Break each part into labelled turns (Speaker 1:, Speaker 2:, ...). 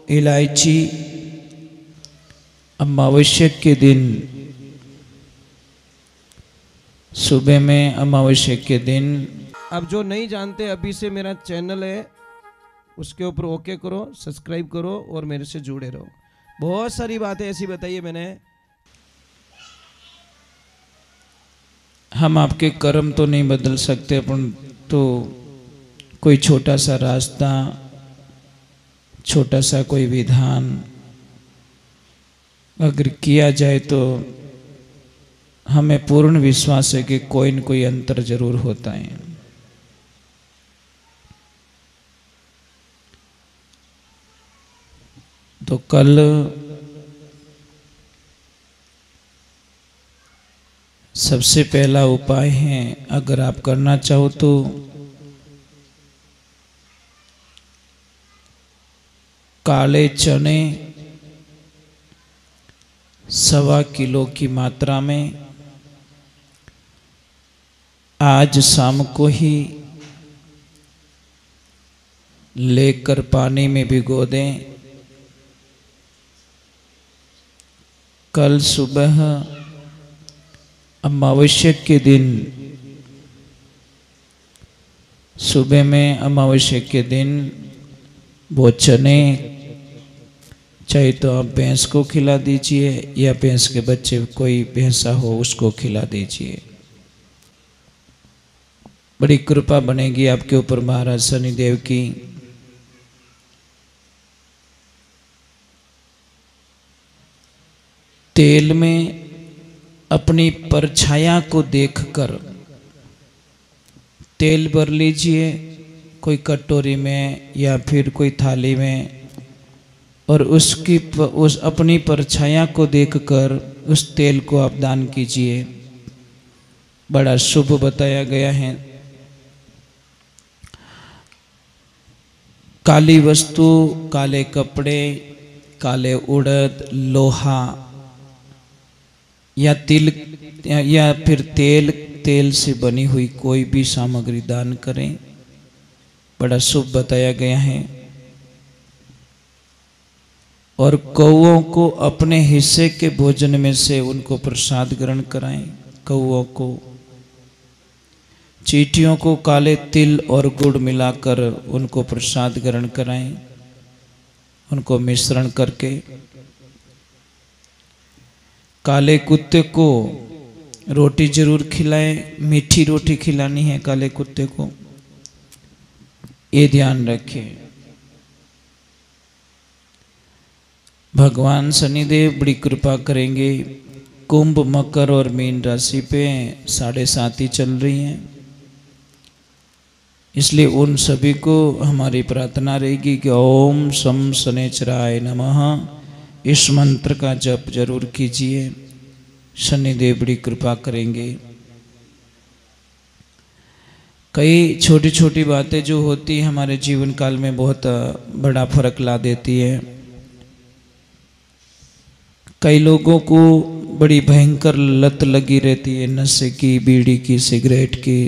Speaker 1: इलायची अमावस्या के दिन, सुबह में अमावस्या के दिन।
Speaker 2: अब जो नहीं जानते, अभी से मेरा चैनल है उसके ऊपर ओके करो, सब्सक्राइब करो और मेरे से जुड़े रहो। बहुत सारी बातें ऐसी बताई है मैंने।
Speaker 1: हम आपके कर्म तो नहीं बदल सकते, अपन तो कोई छोटा सा रास्ता, छोटा सा कोई विधान अगर किया जाए तो हमें पूर्ण विश्वास है कि कोई न कोई अंतर जरूर होता है। तो कल सबसे पहला उपाय है, अगर आप करना चाहो तो काले चने 1.25 किलो की मात्रा में आज शाम को ही लेकर पानी में भिगो दें। कल सुबह अमावस्या के दिन, सुबह में अमावस्या के दिन वो चने चाहे तो आप भैंस को खिला दीजिए या भैंस के बच्चे, कोई भैंसा हो उसको खिला दीजिए। बड़ी कृपा बनेगी आपके ऊपर महाराज शनिदेव की। तेल में अपनी परछाया को देखकर तेल भर लीजिए, कोई कटोरी में या फिर कोई थाली में, और उस अपनी परछाया को देखकर उस तेल को आप दान कीजिए। बड़ा शुभ बताया गया है। काली वस्तु, काले कपड़े, काले उड़द, लोहा या तिल या फिर तेल से बनी हुई कोई भी सामग्री दान करें, बड़ा शुभ बताया गया है। और कौओं को अपने हिस्से के भोजन में से उनको प्रसाद ग्रहण कराएं। कौओं को, चींटियों को काले तिल और गुड़ मिलाकर उनको प्रसाद ग्रहण कराएं, उनको मिश्रण करके। काले कुत्ते को रोटी जरूर खिलाएं, मीठी रोटी खिलानी है काले कुत्ते को, ये ध्यान रखें। भगवान शनिदेव बड़ी कृपा करेंगे। कुंभ, मकर और मीन राशि पे 7.5 चल रही हैं, इसलिए उन सभी को हमारी प्रार्थना रहेगी कि ओम शम शनैश्चराय नमः, इस मंत्र का जप जरूर कीजिए। शनिदेव बड़ी कृपा करेंगे। कई छोटी छोटी बातें जो होती हमारे जीवन काल में बहुत बड़ा फर्क ला देती है। कई लोगों को बड़ी भयंकर लत लगी रहती है, नशे की, बीड़ी की, सिगरेट की,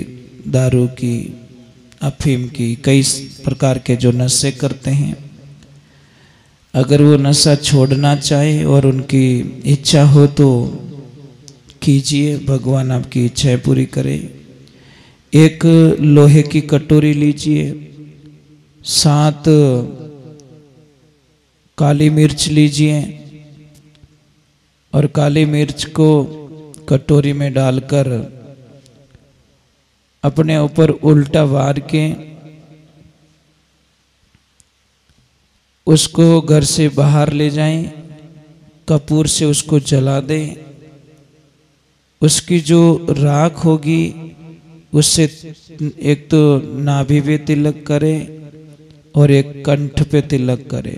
Speaker 1: दारू की, अफीम की, कई प्रकार के जो नशे करते हैं। अगर वो नशा छोड़ना चाहे और उनकी इच्छा हो तो कीजिए, भगवान आपकी इच्छाएं पूरी करे। एक लोहे की कटोरी लीजिए, 7 काली मिर्च लीजिए और काली मिर्च को कटोरी में डालकर अपने ऊपर उल्टा वार के उसको घर से बाहर ले जाएं, कपूर से उसको जला दें। उसकी जो राख होगी उससे एक तो नाभि पे तिलक करें और एक कंठ पे तिलक करें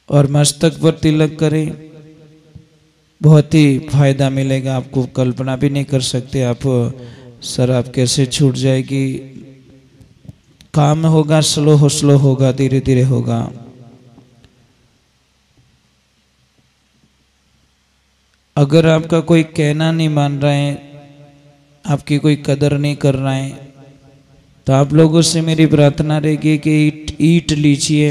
Speaker 1: और मस्तक पर तिलक करें। बहुत ही फायदा मिलेगा आपको, कल्पना भी नहीं कर सकते आप। शराब कैसे छूट जाएगी। काम होगा, स्लो होगा, धीरे धीरे होगा। अगर आपका कोई कहना नहीं मान रहा है, आपकी कोई कदर नहीं कर रहा है, तो आप लोगों से मेरी प्रार्थना रहेगी कि ईंट लीजिए,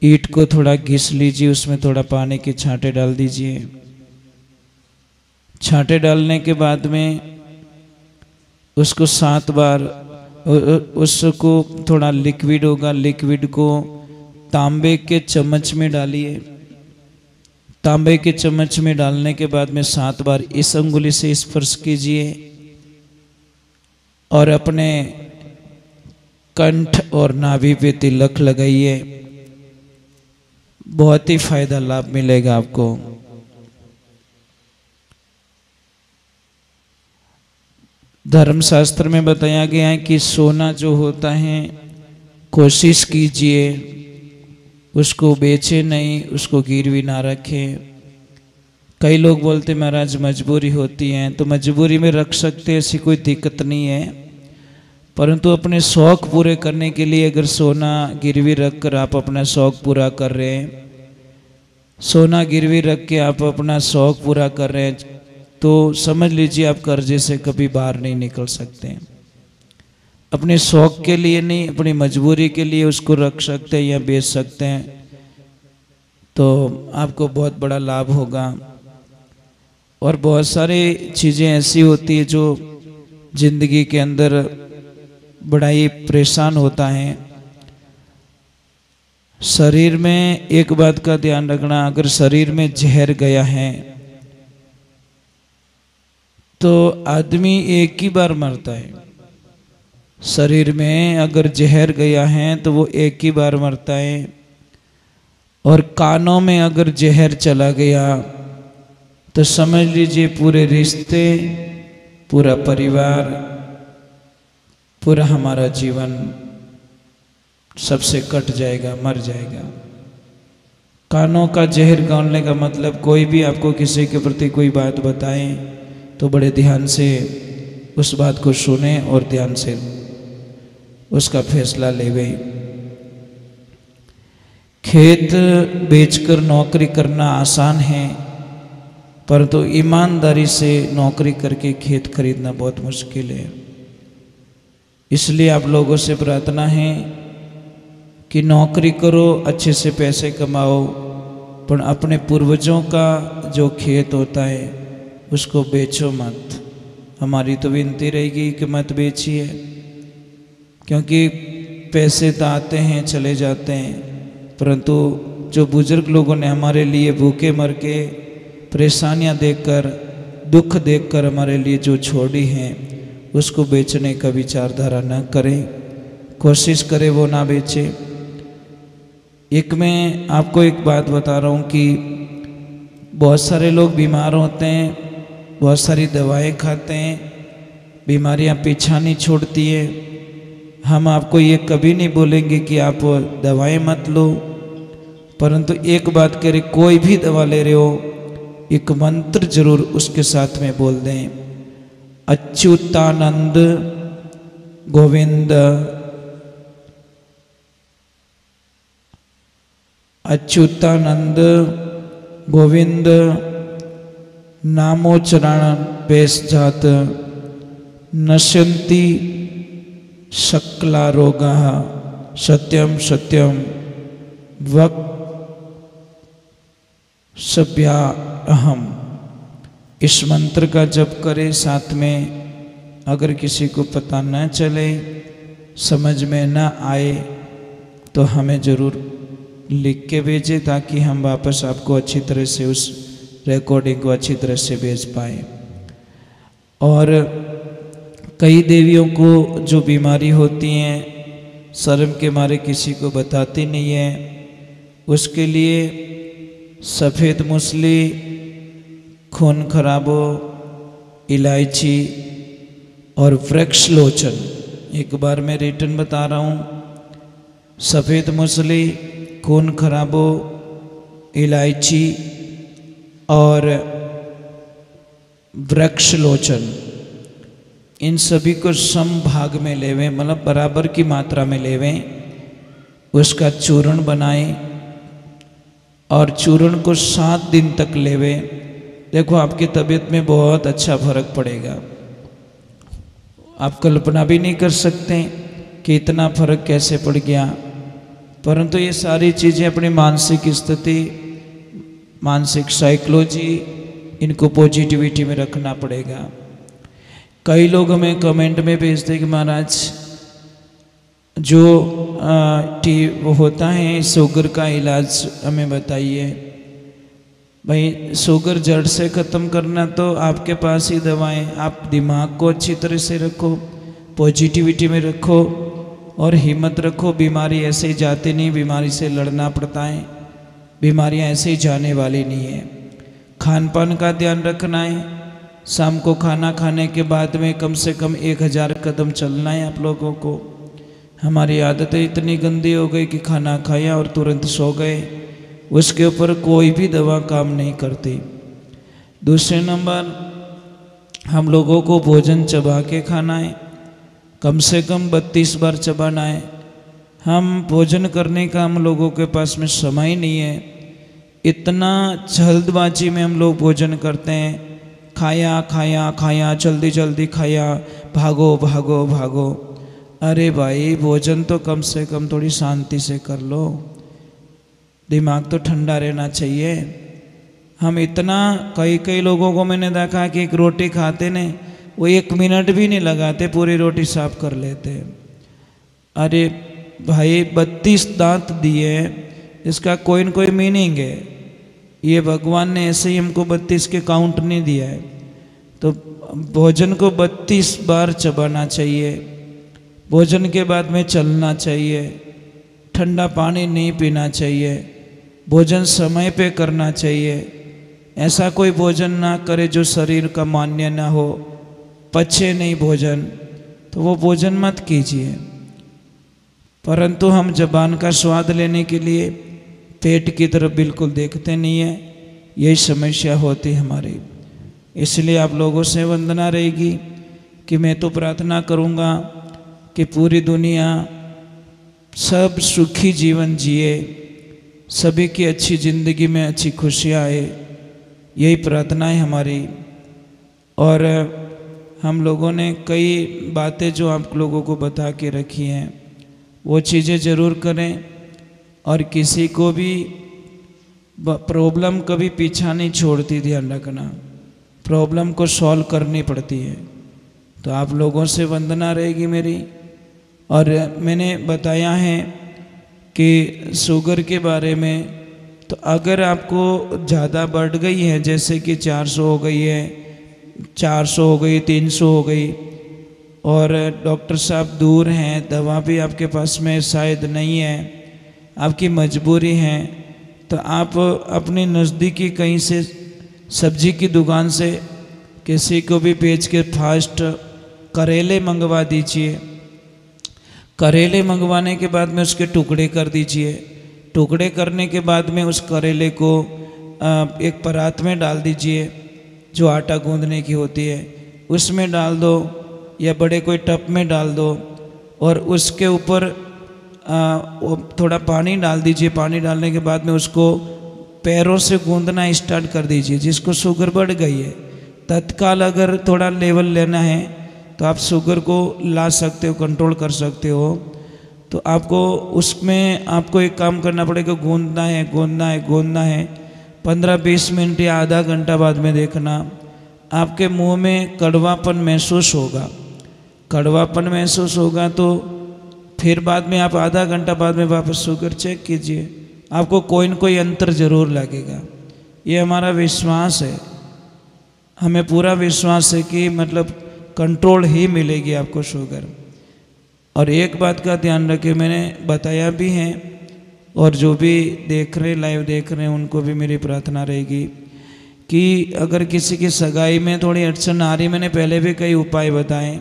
Speaker 1: ईंट को थोड़ा घिस लीजिए, उसमें थोड़ा पानी के छांटे डाल दीजिए। छांटे डालने के बाद में उसको 7 बार, उसको थोड़ा लिक्विड होगा, लिक्विड को तांबे के चम्मच में डालिए। तांबे के चम्मच में डालने के बाद में 7 बार इस अंगुली से स्पर्श कीजिए और अपने कंठ और नाभि पे तिलक लगाइए। बहुत ही फायदा लाभ मिलेगा आपको। धर्मशास्त्र में बताया गया है कि सोना जो होता है कोशिश कीजिए उसको बेचे नहीं, उसको गिरवी ना रखें। कई लोग बोलते महाराज मजबूरी होती है, तो मजबूरी में रख सकते, ऐसी कोई दिक्कत नहीं है, परंतु अपने शौक पूरे करने के लिए अगर सोना गिरवी रख कर आप अपना शौक पूरा कर रहे हैं, सोना गिरवी रख के आप अपना शौक पूरा कर रहे हैं, तो समझ लीजिए आप कर्जे से कभी बाहर नहीं निकल सकते। अपने शौक के लिए नहीं, अपनी मजबूरी के लिए उसको रख सकते हैं या बेच सकते हैं, तो आपको बहुत बड़ा लाभ होगा। और बहुत सारी चीज़ें ऐसी होती है जो जिंदगी के अंदर बड़ा ही परेशान होता है। शरीर में एक बात का ध्यान रखना, अगर शरीर में जहर गया है तो आदमी एक ही बार मरता है। शरीर में अगर जहर गया है तो वो एक ही बार मरता है। और कानों में अगर जहर चला गया तो समझ लीजिए पूरे रिश्ते, पूरा परिवार, पूरा हमारा जीवन सबसे कट जाएगा, मर जाएगा। कानों का जहर गाड़ने का मतलब कोई भी आपको किसी के प्रति कोई बात बताए तो बड़े ध्यान से उस बात को सुने और ध्यान से उसका फैसला लेवे। खेत बेचकर नौकरी करना आसान है, परंतु ईमानदारी से नौकरी करके खेत खरीदना बहुत मुश्किल है। इसलिए आप लोगों से प्रार्थना है कि नौकरी करो, अच्छे से पैसे कमाओ, पर अपने पूर्वजों का जो खेत होता है उसको बेचो मत। हमारी तो विनती रहेगी कि मत बेचिए, क्योंकि पैसे तो आते हैं चले जाते हैं, परंतु जो बुजुर्ग लोगों ने हमारे लिए भूखे मर के, परेशानियां देखकर, दुख देखकर हमारे लिए जो छोड़ी हैं, उसको बेचने का विचारधारा न करें, कोशिश करें वो ना बेचे। एक मैं आपको एक बात बता रहा हूँ कि बहुत सारे लोग बीमार होते हैं, बहुत सारी दवाएं खाते हैं, बीमारियां पीछा नहीं छोड़ती है। हम आपको ये कभी नहीं बोलेंगे कि आप दवाएं मत लो, परंतु एक बात करें, कोई भी दवा ले रहे हो एक मंत्र जरूर उसके साथ में बोल दें, अच्युतानंद गोविंद, अच्युतानंद गोविंद नामोच्चारण पेश जात नश्यन्ति सकला रोगाः सत्यम सत्यम वक् सभ्या अहम। इस मंत्र का जप करें, साथ में अगर किसी को पता न चले, समझ में न आए, तो हमें ज़रूर लिख के भेजें ताकि हम वापस आपको अच्छी तरह से उस रिकॉर्डिंग को अच्छी तरह से भेज पाए। और कई देवियों को जो बीमारी होती हैं, शर्म के मारे किसी को बताती नहीं है, उसके लिए सफ़ेद मूसली, खून खराबो, इलायची और वृक्ष लोचन, एक बार मैं रिटर्न बता रहा हूँ, सफ़ेद मूसली, खून खराबो, इलायची और वृक्ष लोचन, इन सभी को सम भाग में लेवें, मतलब बराबर की मात्रा में लेवें, उसका चूर्ण बनाएं और चूर्ण को 7 दिन तक लेवें। देखो आपकी तबीयत में बहुत अच्छा फर्क पड़ेगा। आप कल्पना भी नहीं कर सकते कि इतना फर्क कैसे पड़ गया। परंतु ये सारी चीज़ें अपनी मानसिक स्थिति, मानसिक साइकोलॉजी, इनको पॉजिटिविटी में रखना पड़ेगा। कई लोग हमें कमेंट में भेजते हैं कि महाराज जो वो होता है शुगर का इलाज हमें बताइए। भाई शुगर जड़ से ख़त्म करना तो आपके पास ही दवाएं। आप दिमाग को अच्छी तरह से रखो, पॉजिटिविटी में रखो और हिम्मत रखो। बीमारी ऐसे ही जाती नहीं, बीमारी से लड़ना पड़ता है। बीमारियां ऐसे ही जाने वाली नहीं है। खान पान का ध्यान रखना है। शाम को खाना खाने के बाद में कम से कम 1000 कदम चलना है आप लोगों को। हमारी आदतें इतनी गंदी हो गई कि खाना खाया और तुरंत सो गए, उसके ऊपर कोई भी दवा काम नहीं करती। दूसरे नंबर, हम लोगों को भोजन चबा के खाना है, कम से कम 32 बार चबाना है। हम भोजन करने का हम लोगों के पास में समय नहीं है। इतना जल्दबाजी में हम लोग भोजन करते हैं, खाया खाया खाया, जल्दी जल्दी खाया, भागो भागो भागो। अरे भाई भोजन तो कम से कम थोड़ी शांति से कर लो, दिमाग तो ठंडा रहना चाहिए। हम इतना, कई लोगों को मैंने देखा कि एक रोटी खाते ने वो 1 मिनट भी नहीं लगाते, पूरी रोटी साफ कर लेते। अरे भाई 32 दांत दिए, इसका कोई न कोई मीनिंग है। ये भगवान ने ऐसे ही हमको 32 के काउंट नहीं दिया है। तो भोजन को 32 बार चबाना चाहिए, भोजन के बाद में चलना चाहिए, ठंडा पानी नहीं पीना चाहिए, भोजन समय पे करना चाहिए। ऐसा कोई भोजन ना करे जो शरीर का मान्य ना हो, पचे नहीं भोजन, तो वो भोजन मत कीजिए। परंतु हम ज़बान का स्वाद लेने के लिए पेट की तरफ बिल्कुल देखते नहीं है, यही समस्या होती हमारी। इसलिए आप लोगों से वंदना रहेगी कि मैं तो प्रार्थना करूँगा कि पूरी दुनिया सब सुखी जीवन जिए, सभी की अच्छी ज़िंदगी में अच्छी खुशियाँ आए, यही प्रार्थना है हमारी। और हम लोगों ने कई बातें जो आप लोगों को बता के रखी हैं वो चीज़ें ज़रूर करें। और किसी को भी प्रॉब्लम कभी पीछा नहीं छोड़ती, ध्यान रखना, प्रॉब्लम को सॉल्व करनी पड़ती है। तो आप लोगों से वंदना रहेगी मेरी। और मैंने बताया है कि शुगर के बारे में, तो अगर आपको ज़्यादा बढ़ गई है, जैसे कि 400 हो गई है, 400 हो गई, 300 हो गई, और डॉक्टर साहब दूर हैं, दवा भी आपके पास में शायद नहीं है, आपकी मजबूरी है, तो आप अपनी नज़दीकी कहीं से सब्जी की दुकान से किसी को भी बेच के फास्ट करेले मंगवा दीजिए। करेले मंगवाने के बाद में उसके टुकड़े कर दीजिए। टुकड़े करने के बाद में उस करेले को एक परात में डाल दीजिए जो आटा गूंदने की होती है, उसमें डाल दो या बड़े कोई टब में डाल दो, और उसके ऊपर थोड़ा पानी डाल दीजिए। पानी डालने के बाद में उसको पैरों से गूंदना स्टार्ट कर दीजिए। जिसको शुगर बढ़ गई है, तत्काल अगर थोड़ा लेवल लेना है तो आप शुगर को ला सकते हो, कंट्रोल कर सकते हो। तो आपको उसमें आपको एक काम करना पड़ेगा, गूंदना है गूंदना है गूंदना है। 15-20 मिनट या आधा घंटा बाद में देखना आपके मुंह में कड़वापन महसूस होगा। कड़वापन महसूस होगा तो फिर बाद में आप आधा घंटा बाद में वापस शुगर चेक कीजिए, आपको कोई न कोई अंतर ज़रूर लगेगा। ये हमारा विश्वास है, हमें पूरा विश्वास है कि मतलब कंट्रोल ही मिलेगी आपको शुगर। और एक बात का ध्यान रखें, मैंने बताया भी है, और जो भी देख रहे लाइव देख रहे हैं उनको भी मेरी प्रार्थना रहेगी कि अगर किसी की सगाई में थोड़ी अड़चन आ रही, मैंने पहले भी कई उपाय बताए,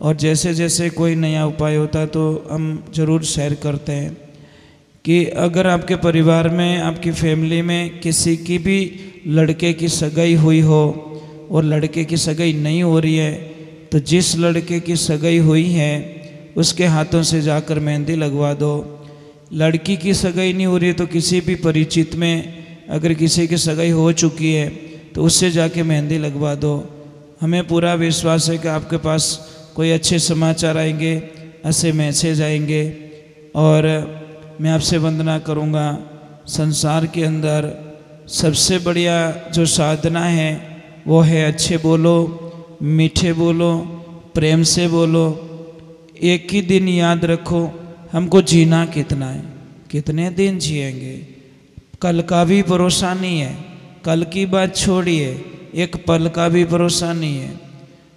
Speaker 1: और जैसे जैसे कोई नया उपाय होता है तो हम ज़रूर शेयर करते हैं कि अगर आपके परिवार में, आपकी फैमिली में किसी की भी लड़के की सगाई हुई हो और लड़के की सगाई नहीं हो रही है, तो जिस लड़के की सगाई हुई है उसके हाथों से जाकर मेहंदी लगवा दो। लड़की की सगाई नहीं हो रही है तो किसी भी परिचित में अगर किसी की सगाई हो चुकी है तो उससे जाके मेहंदी लगवा दो। हमें पूरा विश्वास है कि आपके पास कोई अच्छे समाचार आएंगे, ऐसे मैसेज आएंगे, और मैं आपसे वंदना करूँगा। संसार के अंदर सबसे बढ़िया जो साधना है वो है अच्छे बोलो, मीठे बोलो, प्रेम से बोलो। एक ही दिन याद रखो, हमको जीना कितना है, कितने दिन जिएंगे, कल का भी भरोसा नहीं है। कल की बात छोड़िए, एक पल का भी भरोसा नहीं है।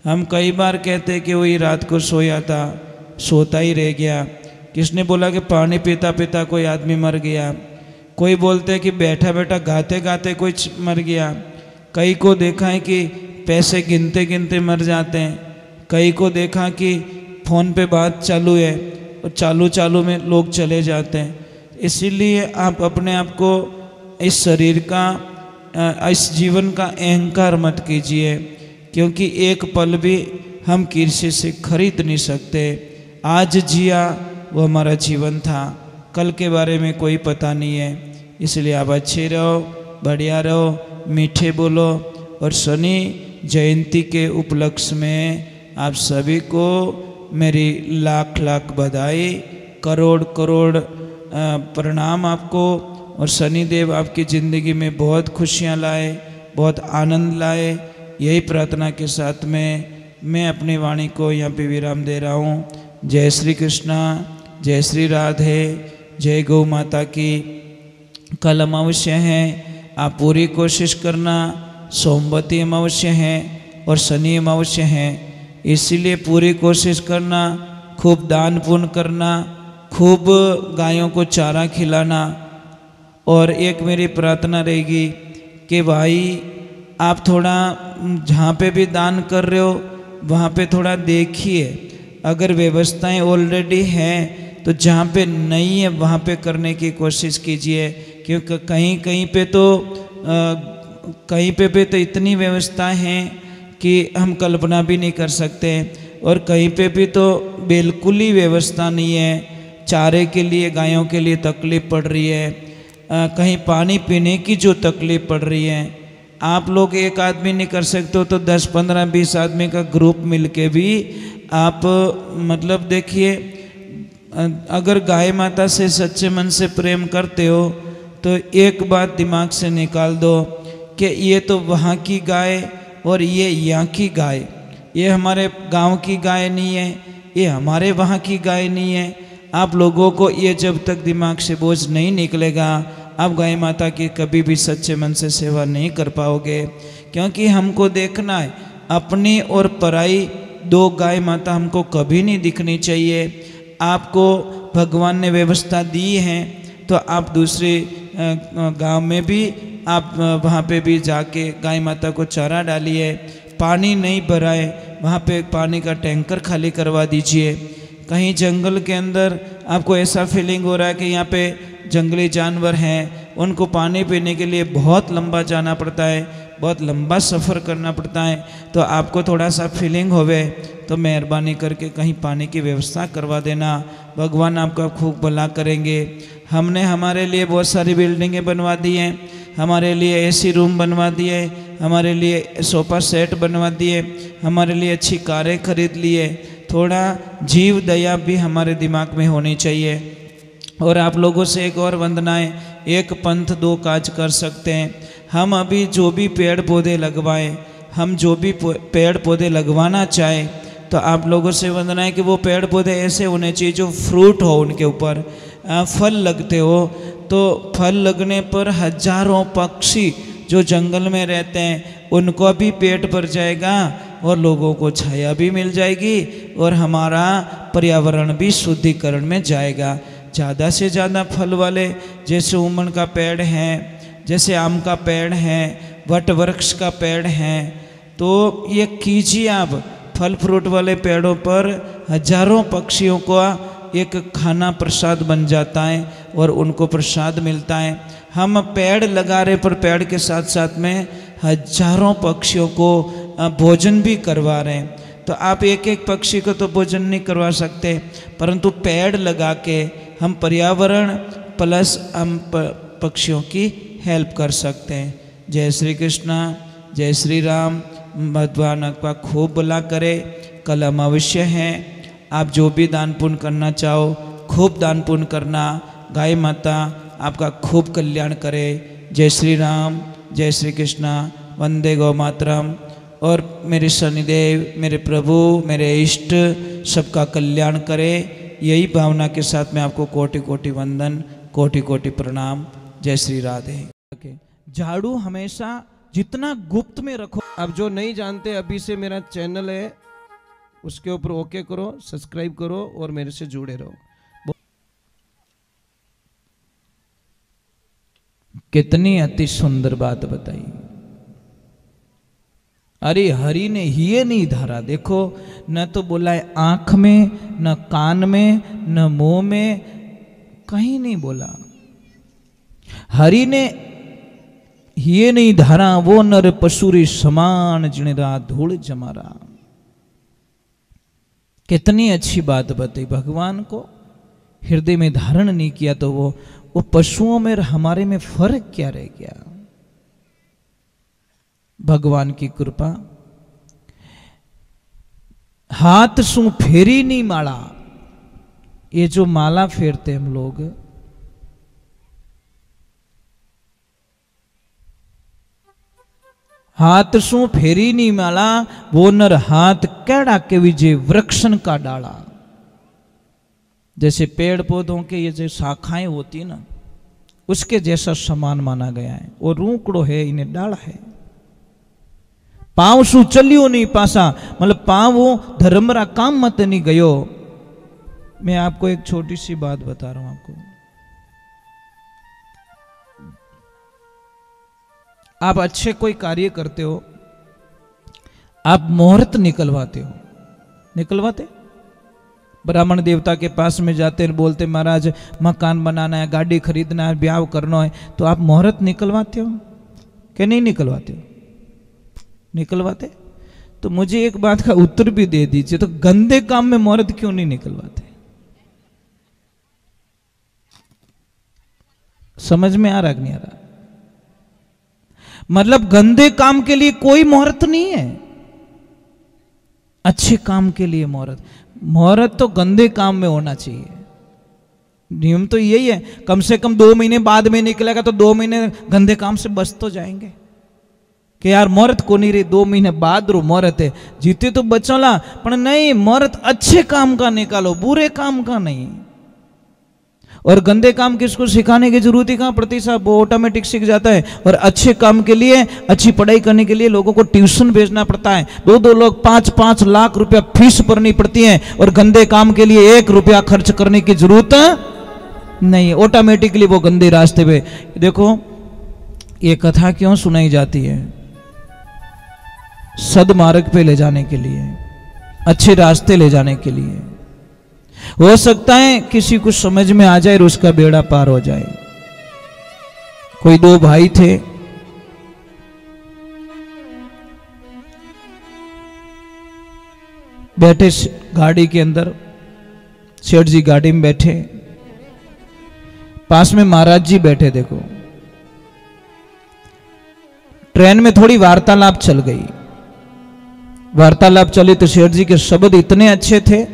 Speaker 1: हम कई बार कहते कि वही रात को सोया था, सोता ही रह गया। किसने बोला कि पानी पीता पीता कोई आदमी मर गया। कोई बोलते हैं कि बैठा बैठा गाते गाते कोई मर गया। कई को देखा है कि पैसे गिनते गिनते मर जाते हैं। कई को देखा कि फ़ोन पे बात चालू है और चालू चालू में लोग चले जाते हैं। इसीलिए आप अपने आप को इस शरीर का, इस जीवन का अहंकार मत कीजिए, क्योंकि एक पल भी हम किसी से खरीद नहीं सकते। आज जिया वो हमारा जीवन था, कल के बारे में कोई पता नहीं है। इसलिए आप अच्छे रहो, बढ़िया रहो, मीठे बोलो। और शनि जयंती के उपलक्ष्य में आप सभी को मेरी लाख लाख बधाई, करोड़ करोड़ प्रणाम आपको। और शनिदेव आपकी ज़िंदगी में बहुत खुशियाँ लाए, बहुत आनंद लाए। यही प्रार्थना के साथ में मैं अपनी वाणी को यहाँ पे विराम दे रहा हूँ। जय श्री कृष्णा, जय श्री राधे, जय गौ माता की। कल अमावस्या है, आप पूरी कोशिश करना। सोमवती अमावस्या है और शनि अमावस्या है, इसीलिए पूरी कोशिश करना। खूब दान पुण्य करना, खूब गायों को चारा खिलाना। और एक मेरी प्रार्थना रहेगी कि भाई आप थोड़ा जहाँ पे भी दान कर रहे हो वहाँ पे थोड़ा देखिए। अगर व्यवस्थाएं ऑलरेडी हैं तो जहाँ पे नहीं है वहाँ पे करने की कोशिश कीजिए, क्योंकि कहीं कहीं पे तो इतनी व्यवस्थाएं हैं कि हम कल्पना भी नहीं कर सकते। और कहीं पे भी तो बिल्कुल ही व्यवस्था नहीं है। चारे के लिए, गायों के लिए तकलीफ़ पड़ रही है, कहीं पानी पीने की जो तकलीफ़ पड़ रही है। आप लोग एक आदमी नहीं कर सकते हो तो 10, 15, 20 आदमी का ग्रुप मिलके भी आप मतलब देखिए, अगर गाय माता से सच्चे मन से प्रेम करते हो तो एक बात दिमाग से निकाल दो कि ये तो वहाँ की गाय और ये यहाँ की गाय, ये हमारे गांव की गाय नहीं है, ये हमारे वहाँ की गाय नहीं है। आप लोगों को ये जब तक दिमाग से बोझ नहीं निकलेगा, आप गाय माता की कभी भी सच्चे मन से सेवा नहीं कर पाओगे। क्योंकि हमको देखना है, अपनी और पराई दो गाय माता हमको कभी नहीं दिखनी चाहिए। आपको भगवान ने व्यवस्था दी है तो आप दूसरे गांव में भी आप वहाँ पे भी जाके गाय माता को चारा डालिए। पानी नहीं भराए, वहाँ पे पानी का टैंकर खाली करवा दीजिए। कहीं जंगल के अंदर आपको ऐसा फीलिंग हो रहा है कि यहाँ पे जंगली जानवर हैं, उनको पानी पीने के लिए बहुत लंबा जाना पड़ता है, बहुत लंबा सफ़र करना पड़ता है, तो आपको थोड़ा सा फीलिंग होवे तो मेहरबानी करके कहीं पानी की व्यवस्था करवा देना। भगवान आपका खूब भला करेंगे। हमने हमारे लिए बहुत सारी बिल्डिंगें बनवा दी हैं, हमारे लिए एसी रूम बनवा दिए, हमारे लिए सोफ़ा सेट बनवा दिए, हमारे लिए अच्छी कारें खरीद लिए। थोड़ा जीव दया भी हमारे दिमाग में होनी चाहिए। और आप लोगों से एक और वंदना है, एक पंथ दो काज कर सकते हैं। हम अभी जो भी पेड़ पौधे लगवाएं, हम जो भी पेड़ पौधे लगवाना चाहें, तो आप लोगों से वंदना है कि वो पेड़ पौधे ऐसे होने चाहिए जो फ्रूट हो, उनके ऊपर फल लगते हो। तो फल लगने पर हजारों पक्षी जो जंगल में रहते हैं उनको भी पेट भर जाएगा और लोगों को छाया भी मिल जाएगी और हमारा पर्यावरण भी शुद्धिकरण में जाएगा। ज़्यादा से ज़्यादा फल वाले जैसे उमन का पेड़ है, जैसे आम का पेड़ है, वट वृक्ष का पेड़ है, तो ये कीजिए आप। फल फ्रूट वाले पेड़ों पर हजारों पक्षियों को एक खाना प्रसाद बन जाता है और उनको प्रसाद मिलता है। हम पेड़ लगा रहे पर पेड़ के साथ साथ में हजारों पक्षियों को भोजन भी करवा रहे हैं। तो आप एक एक पक्षी को तो भोजन नहीं करवा सकते, परंतु पेड़ लगा के हम पर्यावरण प्लस हम पक्षियों की हेल्प कर सकते हैं। जय श्री कृष्णा, जय श्री राम। भगवान आपका खूब भला करे। कल अमावस्या है, आप जो भी दान पुण्य करना चाहो खूब दान पुण्य करना। गाय माता आपका खूब कल्याण करे। जय श्री राम, जय श्री कृष्णा, वंदे गौ मातरम। और मेरे शनिदेव, मेरे प्रभु, मेरे इष्ट सबका कल्याण करे। यही भावना के साथ मैं आपको कोटि कोटि वंदन, कोटि कोटि प्रणाम। जय श्री राधे।
Speaker 2: झाड़ू हमेशा जितना गुप्त में रखो। अब जो नहीं जानते, अभी से मेरा चैनल है, उसके ऊपर ओके करो, सब्सक्राइब करो और मेरे से जुड़े रहो।
Speaker 1: कितनी अति सुंदर बात बताई। अरे हरि ने ही नहीं धारा। देखो, न तो बोला है आंख में, न कान में, न मुंह में, कहीं नहीं बोला। हरि ने ही नहीं धारा, वो नर पशुरी समान जिणरा धूल जमारा। कितनी अच्छी बात बताई। भगवान को हृदय में धारण नहीं किया तो वो पशुओं में और हमारे में फर्क क्या रह गया। भगवान की कृपा। हाथ सु फेरी नहीं माला। ये जो माला फेरते हम लोग, हाथ सु फेरी नहीं माला, वो नर हाथ कैड़ा के विजय वृक्षण का डाला। जैसे पेड़ पौधों के ये जो शाखाएं होती ना, उसके जैसा समान माना गया है। वो रूकड़ो है, इन्हें डाला है। पांव शू चलियो नहीं पासा, मतलब पांव वो धर्मरा काम मत नहीं गयो। मैं आपको एक छोटी सी बात बता रहा हूं आपको। आप अच्छे कोई कार्य करते हो, आप मुहूर्त निकलवाते हो, निकलवाते? ब्राह्मण देवता के पास में जाते हैं, बोलते महाराज मकान बनाना है, गाड़ी खरीदना है, ब्याह करना है, तो आप मुहूर्त निकलवाते हो कि नहीं निकलवाते हो? निकलवाते? तो मुझे एक बात का उत्तर भी दे दीजिए, तो गंदे काम में मुहूर्त क्यों नहीं निकलवाते? समझ में आ रहा कि नहीं आ रहा? मतलब गंदे काम के लिए कोई मुहूर्त नहीं है, अच्छे काम के लिए मुहूर्त। मुहूर्त तो गंदे काम में होना चाहिए। नियम तो यही है, कम से कम 2 महीने बाद में निकलेगा तो 2 महीने गंदे काम से बच तो जाएंगे कि यार मुहूर्त को नहीं रही, 2 महीने बाद रो मुहूर्त है, जीते तो बचोला, पर नहीं, मुहूर्त अच्छे काम का निकालो, बुरे काम का नहीं। और गंदे काम किसको सिखाने की जरूरत ही कहां पड़ती साहब, वो ऑटोमेटिक सीख जाता है। और अच्छे काम के लिए, अच्छी पढ़ाई करने के लिए लोगों को ट्यूशन भेजना पड़ता है। 2-2 लोग 5-5 लाख रुपया फीस भरनी पड़ती है, और गंदे काम के लिए 1 रुपया खर्च करने की जरूरत नहीं है, ऑटोमेटिकली वो गंदे रास्ते पे। देखो ये कथा क्यों सुनाई जाती है? सदमार्ग पे ले जाने के लिए, अच्छे रास्ते ले जाने के लिए। हो सकता है किसी को समझ में आ जाए और उसका बेड़ा पार हो जाए। कोई 2 भाई थे, बैठे गाड़ी के अंदर, सेठ जी गाड़ी में बैठे, पास में महाराज जी बैठे। देखो ट्रेन में थोड़ी वार्तालाप चल गई। वार्तालाप चली तो सेठ जी के शब्द इतने अच्छे थे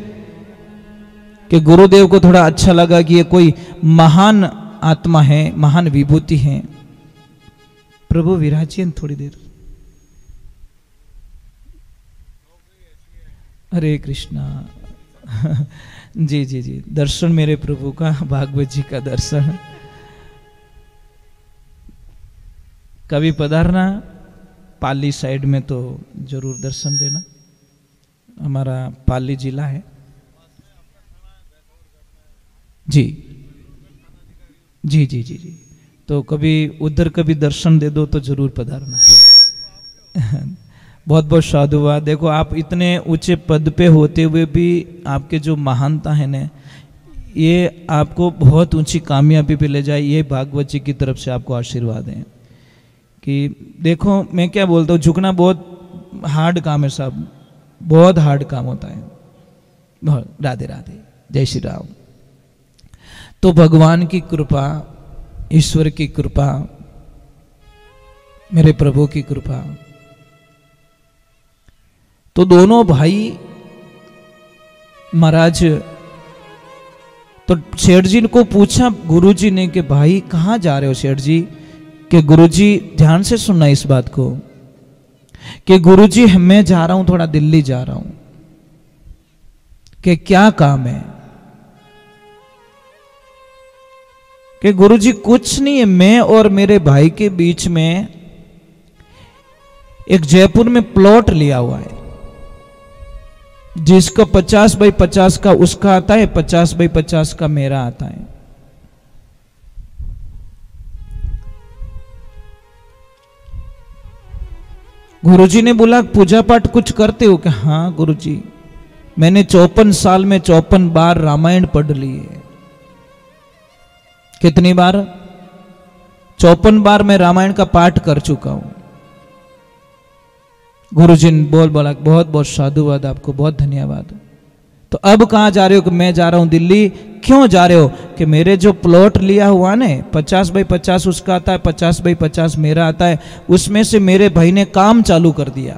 Speaker 1: कि गुरुदेव को थोड़ा अच्छा लगा कि ये कोई महान आत्मा है, महान विभूति है। प्रभु विराजिए थोड़ी देर। हरे कृष्णा। जी जी जी, दर्शन मेरे प्रभु का, भागवत जी का दर्शन। कभी पधारना पाली साइड में तो जरूर दर्शन देना। हमारा पाली जिला है जी जी जी जी जी, तो कभी उधर कभी दर्शन दे दो तो जरूर पधारना। बहुत बहुत साधुवाद। देखो आप इतने ऊंचे पद पे होते हुए भी आपके जो महानता है ना, ये आपको बहुत ऊंची कामयाबी पे ले जाए। ये भागवत जी की तरफ से आपको आशीर्वाद है कि देखो मैं क्या बोलता हूँ, झुकना बहुत हार्ड काम है साहब, बहुत हार्ड काम होता है। राधे राधे, जय श्री राम। तो भगवान की कृपा, ईश्वर की कृपा, मेरे प्रभु की कृपा, तो दोनों भाई महाराज तो सेठ जी को पूछा गुरुजी ने कि भाई कहाँ जा रहे हो सेठ जी? कि गुरुजी, ध्यान से सुनना इस बात को, कि गुरुजी मैं जा रहा हूं, थोड़ा दिल्ली जा रहा हूं। कि क्या काम है? कि गुरुजी कुछ नहीं है, मैं और मेरे भाई के बीच में एक जयपुर में प्लॉट लिया हुआ है, जिसका 50 बाई 50 का उसका आता है, 50 बाई 50 का मेरा आता है। गुरुजी ने बोला पूजा पाठ कुछ करते हो? कि हाँ गुरुजी, मैंने 54 साल में 54 बार रामायण पढ़ ली है। कितनी बार? 54 बार मैं रामायण का पाठ कर चुका हूं। गुरुजी ने बोला बहुत बहुत साधुवाद, आपको बहुत धन्यवाद। तो अब कहां जा रहे हो? कि मैं जा रहा हूं दिल्ली। क्यों जा रहे हो? कि मेरे जो प्लॉट लिया हुआ ने 50 बाई 50 उसका आता है, 50 बाई 50 मेरा आता है, उसमें से मेरे भाई ने काम चालू कर दिया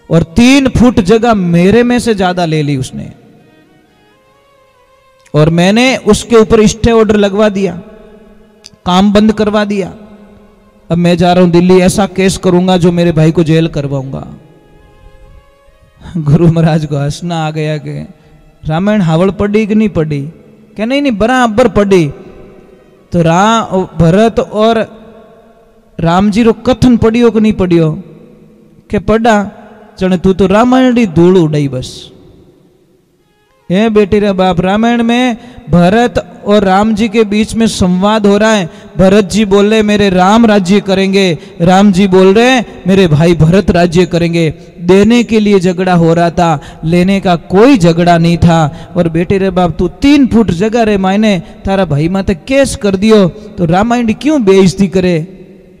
Speaker 1: और 3 फुट जगह मेरे में से ज्यादा ले ली उसने, और मैंने उसके ऊपर स्टे ऑर्डर लगवा दिया, काम बंद करवा दिया। अब मैं जा रहा हूं दिल्ली, ऐसा केस करूंगा जो मेरे भाई को जेल करवाऊंगा। गुरु महाराज को हंसना आ गया कि रामायण हावड़ पढ़ी कि नहीं पढ़ी? क्या नहीं बराबर पढ़ी। तो भरत और राम जी रो कथन पढ़ियो कि नहीं पढ़ियो? के पढ़ा। चने तू तो रामायण री धूल उड़ाई बस। बेटी रे बाप, रामायण में भरत और राम जी के बीच में संवाद हो रहा है। भरत जी बोल रहे मेरे राम राज्य करेंगे, राम जी बोल रहे मेरे भाई भरत राज्य करेंगे। देने के लिए झगड़ा हो रहा था, लेने का कोई झगड़ा नहीं था। और बेटे रे बाप, तू 3 फुट जगह रे मायने तारा भाई माते केस कर दियो, तो रामायण क्यों बेइज्जती करे?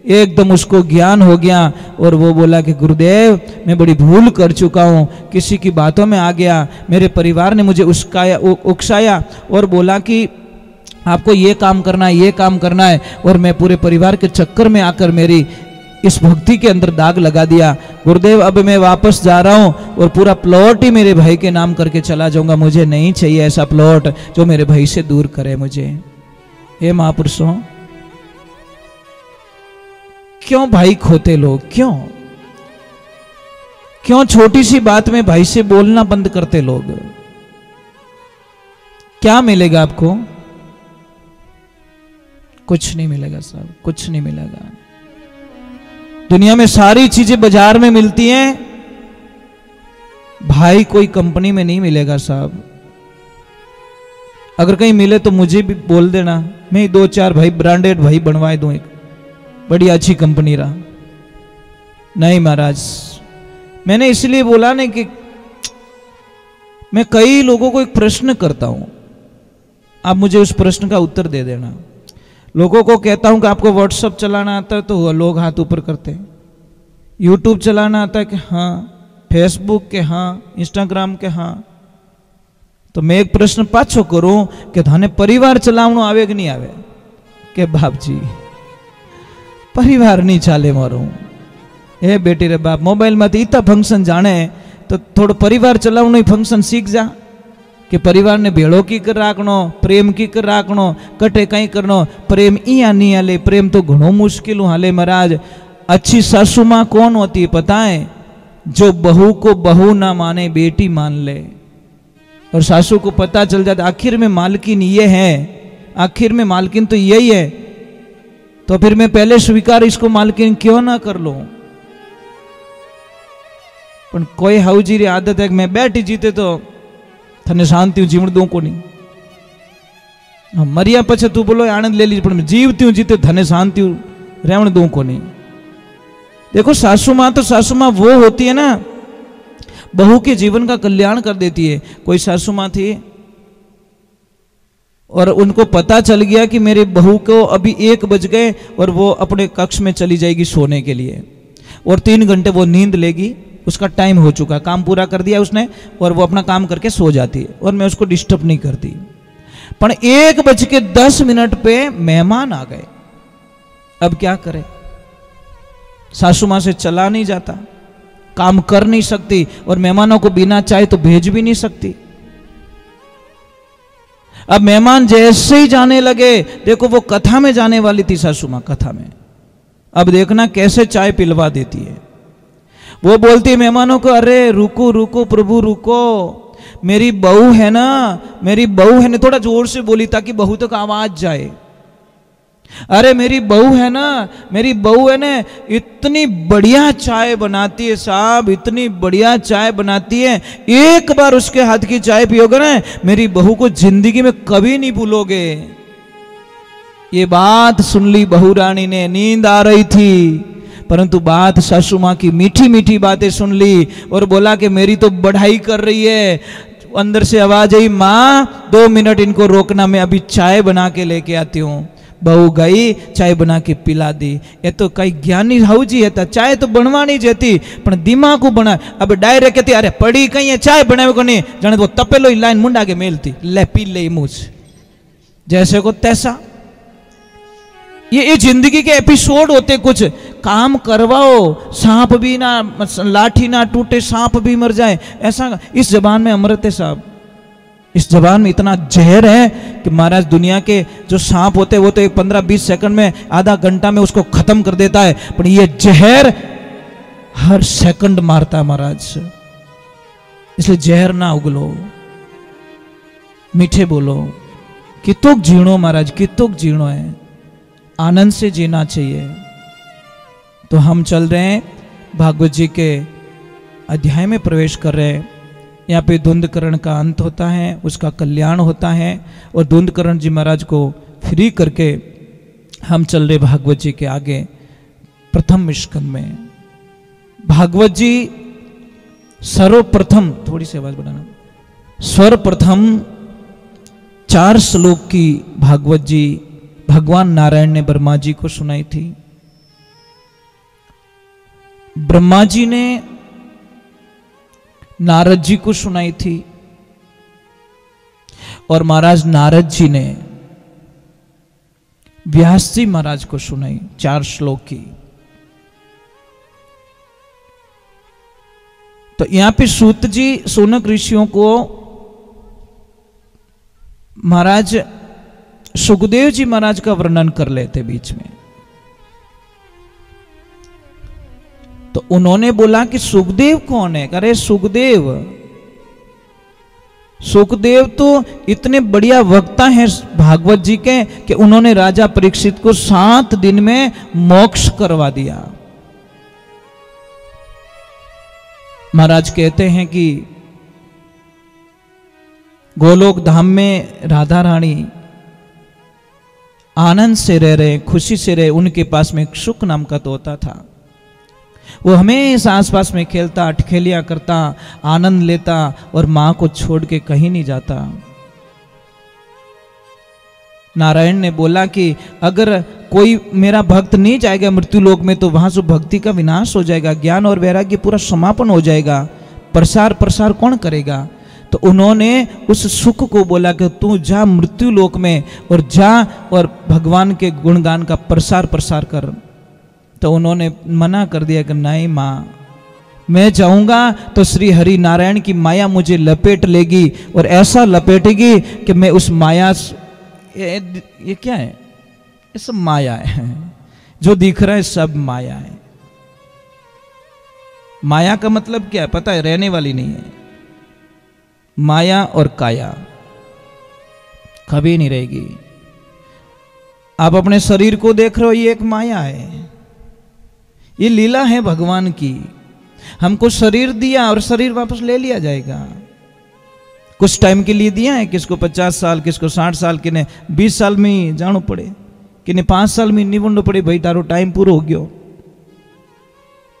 Speaker 1: एकदम उसको ज्ञान हो गया और वो बोला कि गुरुदेव मैं बड़ी भूल कर चुका हूँ, किसी की बातों में आ गया, मेरे परिवार ने मुझे उकसाया और बोला कि आपको ये काम करना है, ये काम करना है, और मैं पूरे परिवार के चक्कर में आकर मेरी इस भक्ति के अंदर दाग लगा दिया। गुरुदेव अब मैं वापस जा रहा हूँ और पूरा प्लॉट ही मेरे भाई के नाम करके चला जाऊंगा। मुझे नहीं चाहिए ऐसा प्लॉट जो मेरे भाई से दूर करे मुझे। हे महापुरुषों, क्यों भाई खोते लोग? क्यों छोटी सी बात में भाई से बोलना बंद करते लोग? क्या मिलेगा आपको? कुछ नहीं मिलेगा साहब, कुछ नहीं मिलेगा। दुनिया में सारी चीजें बाजार में मिलती हैं, भाई कोई कंपनी में नहीं मिलेगा साहब। अगर कहीं मिले तो मुझे भी बोल देना, मैं 2-4 भाई ब्रांडेड भाई बनवाए दूं, एक बड़ी अच्छी कंपनी रहा। नहीं महाराज, मैंने इसलिए बोला नहीं कि मैं कई लोगों को एक प्रश्न करता हूं, आप मुझे उस प्रश्न का उत्तर दे देना। लोगों को कहता हूं कि आपको व्हाट्सएप चलाना आता है, तो लोग हाथ ऊपर करते हैं। यूट्यूब चलाना आता है कि हाँ, फेसबुक के हाँ, इंस्टाग्राम के हाँ। तो मैं एक प्रश्न पाछो करूं कि थाने परिवार चलावनो आवे कि नहीं आवे? के बाप जी परिवार नहीं चाले मारो। ए बेटी रे बाप, मोबाइल में इतना फंक्शन जाने तो थोड़ा परिवार चलावनो ही फंक्शन सीख जा, कि परिवार ने भेड़ो की कर राखनो, प्रेम की कर राखनो, कटे कहीं करनो। प्रेम इया नहीं हाले, प्रेम तो घणो मुश्किल हाले महाराज। अच्छी सासू मां कौन होती है पता है? जो बहू को बहू ना माने, बेटी मान ले। और सासू को पता चल जाता आखिर में मालकिन ये है, आखिर में मालकिन तो यही है, तो फिर मैं पहले स्वीकार इसको मालकिन क्यों ना कर लूं। पण कोई हाउजी री आदत है कि मैं बैठी जीते तो थने शांति जीवन दू को नहीं। मरिया पछे तू बोलो आनंद ले लीजिए, पर मैं जीवती हूं जीते धने शांति रहने दू को नहीं। देखो सासू मां तो सासू मां वो होती है ना, बहू के जीवन का कल्याण कर देती है। कोई सासू मां थी और उनको पता चल गया कि मेरे बहू को अभी 1 बज गए और वो अपने कक्ष में चली जाएगी सोने के लिए, और 3 घंटे वो नींद लेगी, उसका टाइम हो चुका, काम पूरा कर दिया उसने, और वो अपना काम करके सो जाती है और मैं उसको डिस्टर्ब नहीं करती। पर 1:10 पे मेहमान आ गए, अब क्या करे? सासू मां से चला नहीं जाता, काम कर नहीं सकती, और मेहमानों को बिना चाहे तो भेज भी नहीं सकती। अब मेहमान जैसे ही जाने लगे, देखो वो कथा में जाने वाली थी सासू माँ, कथा में, अब देखना कैसे चाय पिलवा देती है। वो बोलती है मेहमानों को, अरे रुको रुको प्रभु रुको, मेरी बहू है ना, मेरी बहू है ना, थोड़ा जोर से बोली ताकि बहू तक आवाज जाए। अरे मेरी बहू है ना, मेरी बहू है ना, इतनी बढ़िया चाय बनाती है साहब, इतनी बढ़िया चाय बनाती है, एक बार उसके हाथ की चाय पियोगे ना, मेरी बहू को जिंदगी में कभी नहीं भूलोगे। ये बात सुन ली बहू रानी ने, नींद आ रही थी परंतु बात सासू माँ की मीठी मीठी बातें सुन ली और बोला कि मेरी तो बढ़ाई कर रही है। अंदर से आवाज आई, माँ 2 मिनट इनको रोकना, मैं अभी चाय बना के लेके आती हूँ। बहू गई, चाय बना के पिला दी। ये तो कई ज्ञानी हाउजी है, चाय तो बनवानी जती पण दिमाग बना। अब डायरेक्ट कहती अरे पड़ी कहीं है चाय बनावे को नहीं, जाने वो तपेलो ही लाइन मुंडा के मेलती, ले पी ले मुझ जैसे को तैसा। ये जिंदगी के एपिसोड होते, कुछ काम करवाओ, सांप भी ना, लाठी ना टूटे, सांप भी मर जाए, ऐसा। इस जबान में अमृत है साहब, इस जबान में इतना जहर है कि महाराज दुनिया के जो सांप होते हैं वो तो 15-20 सेकंड में, आधा घंटा में उसको खत्म कर देता है, पर ये जहर हर सेकंड मारता है महाराज। इसलिए जहर ना उगलो, मीठे बोलो, कितोक जीणो महाराज, कितोक जीणो है, आनंद से जीना चाहिए। तो हम चल रहे हैं, भागवत जी के अध्याय में प्रवेश कर रहे हैं। यहाँ पे धुंधकरण का अंत होता है, उसका कल्याण होता है, और धुंधकरण जी महाराज को फ्री करके हम चल रहे भागवत जी के आगे प्रथम स्कंद में। भागवत जी सर्वप्रथम, थोड़ी सी आवाज बढ़ाना, सर्वप्रथम 4 श्लोक की भागवत जी भगवान नारायण ने ब्रह्मा जी को सुनाई थी। ब्रह्मा जी ने नारद जी को सुनाई थी और महाराज नारद जी ने व्यास जी महाराज को सुनाई 4 श्लोक की। तो यहां पे सूत जी सोनक ऋषियों को महाराज सुखदेव जी महाराज का वर्णन कर लेते बीच में। तो उन्होंने बोला कि सुखदेव कौन है? अरे सुखदेव, सुखदेव तो इतने बढ़िया वक्ता हैं भागवत जी के कि उन्होंने राजा परीक्षित को 7 दिन में मोक्ष करवा दिया। महाराज कहते हैं कि गोलोक धाम में राधा रानी आनंद से रह रहे, खुशी से रहे। उनके पास में एक शुक नाम का तोता था, वो हमेशा आसपास में खेलता, अटखेलियां करता, आनंद लेता और मां को छोड़ के कहीं नहीं जाता। नारायण ने बोला कि अगर कोई मेरा भक्त नहीं जाएगा मृत्यु लोक में तो वहां से भक्ति का विनाश हो जाएगा, ज्ञान और वैराग्य पूरा समापन हो जाएगा, प्रसार प्रसार कौन करेगा? तो उन्होंने उस सुख को बोला कि तू जा मृत्यु लोक में और जा और भगवान के गुणगान का प्रसार प्रसार कर। तो उन्होंने मना कर दिया कि नहीं माँ, मैं जाऊंगा तो श्री हरि नारायण की माया मुझे लपेट लेगी और ऐसा लपेटेगी कि मैं उस माया, ये क्या है? ये सब माया है, जो दिख रहा है सब माया है। माया का मतलब क्या है पता है? रहने वाली नहीं है। माया और काया कभी नहीं रहेगी। आप अपने शरीर को देख रहे हो, ये एक माया है, ये लीला है भगवान की। हमको शरीर दिया और शरीर वापस ले लिया जाएगा। कुछ टाइम के लिए दिया है, किसको 50 साल, किसको 60 साल, किन्हें 20 साल में ही जानो पड़े, किन्हें 5 साल में निवड़ना पड़े, भाई तारो टाइम पूरा हो गयो।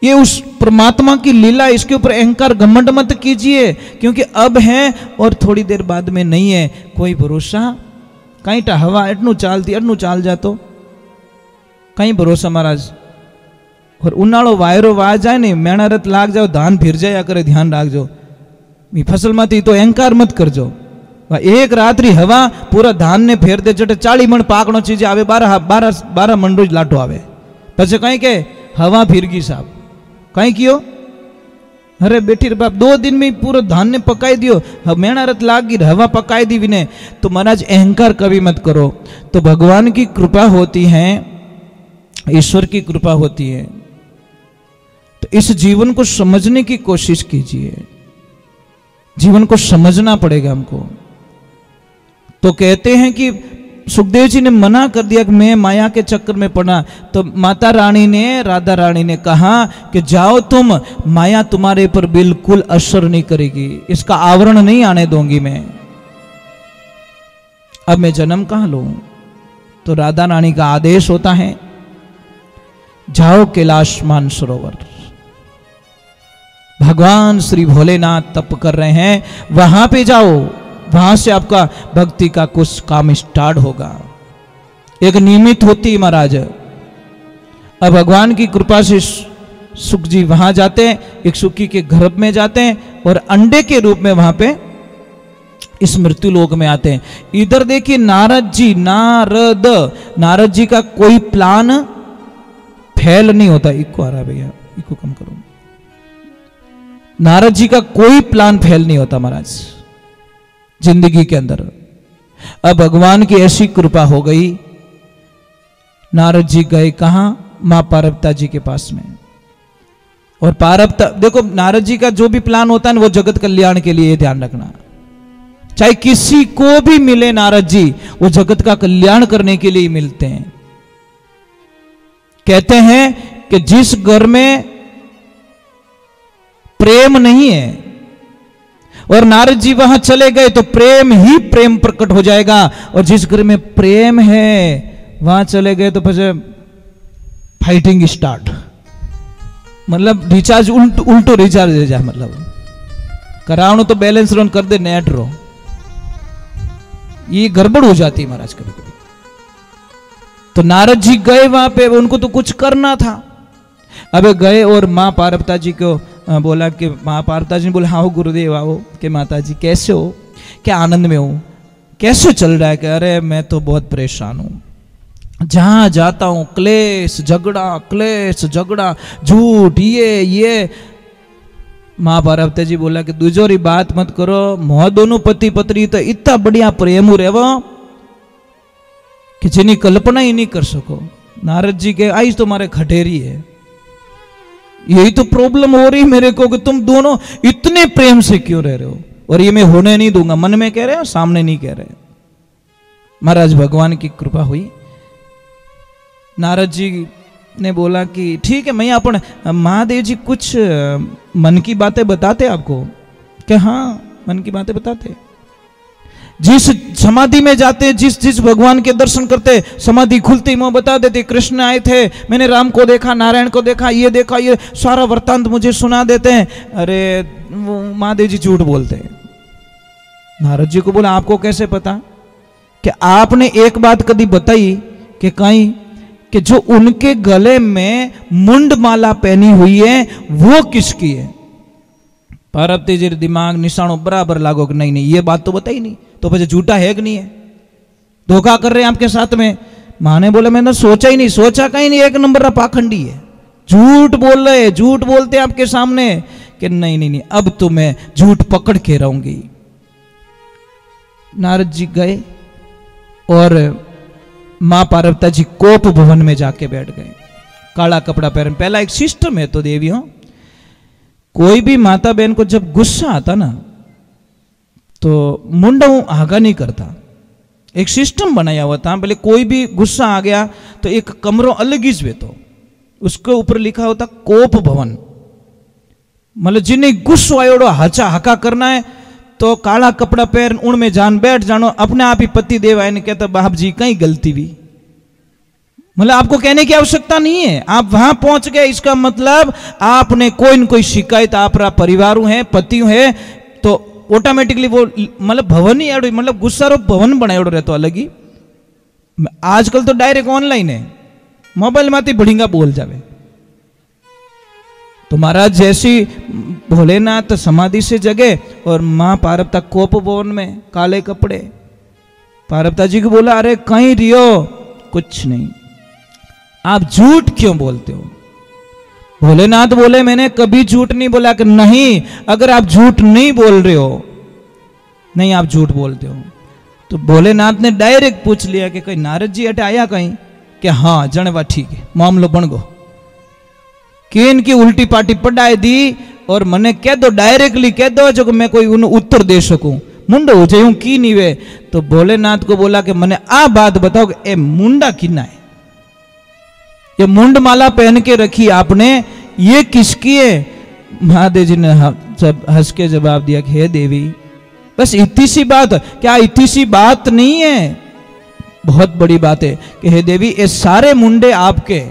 Speaker 1: ये उस परमात्मा की लीला, इसके ऊपर अहंकार घमंड मत कीजिए, क्योंकि अब है और थोड़ी देर बाद में नहीं है। कोई भरोसा? कहीं टा हवा एटनू चालती एटनू चाल जातो, कहीं भरोसा महाराज। और उनाळो वायरो वा जाए ने मेणा रत लाग जाओ, धान फिर जाया करे, ध्यान राखजो। फसल माती तो अहंकार मत करजो। एक रात्रि हवा पूरा धान ने फेर दे, जटे 40 मण पाकनो चीज आवे, 12 मण रोज लाटो आवे, पछे कहीं के हवा फिर गई साहब, कहीं कियो अरे बेटी रे बाप 2 दिन में पूरा धान्य पकाई दियो, मेहनत लागी हवा पकाई दी विने। तो महाराज अहंकार कभी मत करो। तो भगवान की कृपा होती है, ईश्वर की कृपा होती है। तो इस जीवन को समझने की कोशिश कीजिए, जीवन को समझना पड़ेगा हमको। तो कहते हैं कि सुखदेव जी ने मना कर दिया कि मैं माया के चक्कर में पड़ा, तो माता रानी ने, राधा रानी ने कहा कि जाओ तुम, माया तुम्हारे पर बिल्कुल असर नहीं करेगी, इसका आवरण नहीं आने दूंगी मैं। अब मैं जन्म कहां लूं? तो राधा रानी का आदेश होता है, जाओ कैलाश मानसरोवर, भगवान श्री भोलेनाथ तप कर रहे हैं, वहां पे जाओ, वहां से आपका भक्ति का कुछ काम स्टार्ट होगा। एक नियमित होती है महाराज। अब भगवान की कृपा से सुख जी वहां जाते हैं, एक सुखी के गर्भ में जाते हैं और अंडे के रूप में वहां पे इस मृत्यु लोक में आते हैं। इधर देखिए नारद जी का कोई प्लान फेल नहीं होता। इको आ रहा भैया, इको कम करो। नारद जी का कोई प्लान फेल नहीं होता महाराज जिंदगी के अंदर। अब भगवान की ऐसी कृपा हो गई, नारद जी गए कहां? मां पार्वती जी के पास में। और पार्वती, देखो नारद जी का जो भी प्लान होता है वो जगत कल्याण के लिए, ध्यान रखना। चाहे किसी को भी मिले नारद जी, वो जगत का कल्याण करने के लिए मिलते हैं। कहते हैं कि जिस घर में प्रेम नहीं है और नारद जी वहां चले गए तो प्रेम ही प्रेम प्रकट हो जाएगा, और जिस घर में प्रेम है वहां चले गए तो फिर फाइटिंग स्टार्ट, मतलब रिचार्ज उल्टो रिचार्ज हो जाए, मतलब करावनो तो बैलेंस रन कर दे नेट रो, ये गड़बड़ हो जाती है महाराज कभी कभी। तो नारद जी गए वहां पे, उनको तो कुछ करना था। अब गए और मां पार्वती जी को बोला कि मां पार्वती जी ने बोला हाँ गुरुदेव आओ, कि माता जी कैसे हो, क्या आनंद में हो, कैसे चल रहा है? कि अरे मैं तो बहुत परेशान हूं, जहां जाता हूं क्लेश झगड़ा झूठ ये। मां पार्वती जी बोला कि दूजोरी बात मत करो, मोह दोनों पति पत्नी तो इतना बढ़िया प्रेम रेवो कि जिनी कल्पना ही नहीं कर सको। नारद जी के आई तुम्हारे खटेरी है, यही तो प्रॉब्लम हो रही मेरे को कि तुम दोनों इतने प्रेम से क्यों रह रहे हो, और ये मैं होने नहीं दूंगा। मन में कह रहे हो, सामने नहीं कह रहे। महाराज भगवान की कृपा हुई, नारद जी ने बोला कि ठीक है मैं अपन महादेव जी कुछ मन की बातें बताते आपको? कि हाँ मन की बातें बताते। जिस समाधि में जाते, जिस भगवान के दर्शन करते, समाधि खुलती मुंह बता देते, कृष्ण आए थे, मैंने राम को देखा, नारायण को देखा, ये सारा वृत्तांत मुझे सुना देते हैं। अरे वो महादेव जी झूठ बोलते हैं। नारद जी को बोला आपको कैसे पता? कि आपने एक बात कभी बताई कि कहीं कि जो उनके गले में मुंड माला पहनी हुई है वो किसकी है? पार्वती जी दिमाग निशानों बराबर लागो कि नहीं ये बात तो बताई नहीं, तो फिर झूठा है कि नहीं है, धोखा कर रहे हैं आपके साथ में। मां ने बोला मैंने सोचा ही नहीं, सोचा कहीं नहीं, एक नंबर का पाखंडी है, झूठ बोल रहे, झूठ बोलते हैं आपके सामने। कि नहीं अब तो मैं झूठ पकड़ के रहूंगी। नारद जी गए और मां पार्वती जी कोप भवन में जाके बैठ गए, काला कपड़ा पहन। पहला एक सिस्टम है तो देवियों, कोई भी माता बहन को जब गुस्सा आता ना तो मुंडा आगा नहीं करता, एक सिस्टम बनाया हुआ था। पहले कोई भी गुस्सा आ गया तो एक कमरो अलग ही तो उसके ऊपर लिखा होता कोप भवन, मतलब जिन्हें गुस्सा आयो हचा हका करना है तो काला कपड़ा पहन उनमें जान बैठ जानो। अपने आप ही पति देव आए कहता बाप जी कहीं गलती भी, मतलब आपको कहने की आवश्यकता नहीं है, आप वहां पहुंच गए, इसका मतलब आपने कोई न कोई शिकायत आप परिवार है, पति है, तो ऑटोमेटिकली वो मतलब भवन ही एडो, मतलब गुस्सा रो भवन बनाएड़ो रहते अलग ही। आजकल तो डायरेक्ट ऑनलाइन है, मोबाइल में बढ़िया बोल जावे। तो महाराज जैसी भोलेनाथ समाधि से जगे और मां पार्वती कोप भवन में काले कपड़े। पार्वती जी को बोला अरे कहीं रियो? कुछ नहीं, आप झूठ क्यों बोलते हो? भोलेनाथ बोले मैंने कभी झूठ नहीं बोला। कि नहीं, अगर आप झूठ नहीं बोल रहे हो, नहीं आप झूठ बोलते हो। तो भोलेनाथ ने डायरेक्ट पूछ लिया कि कहीं नारद जी अटे आया कहीं? कि हाँ जणवा ठीक है, मामलो बन गो। कि इनकी उल्टी पाटी पढ़ाई दी और मने कह दो, डायरेक्टली कह दो जो मैं कोई उन उत्तर दे सकूं, मुंडो हो जाऊं की नहीं वे। तो भोलेनाथ को बोला कि मने आ बात बताओ कि ए मुंडा किना है? ये मुंड माला पहन के रखी आपने, ये किसकी है? महादेव जी ने हंस के जवाब दिया कि हे देवी, बस इतनी सी बात। क्या इतनी सी बात नहीं है? बहुत बड़ी बात है कि हे देवी, ये सारे मुंडे आपके।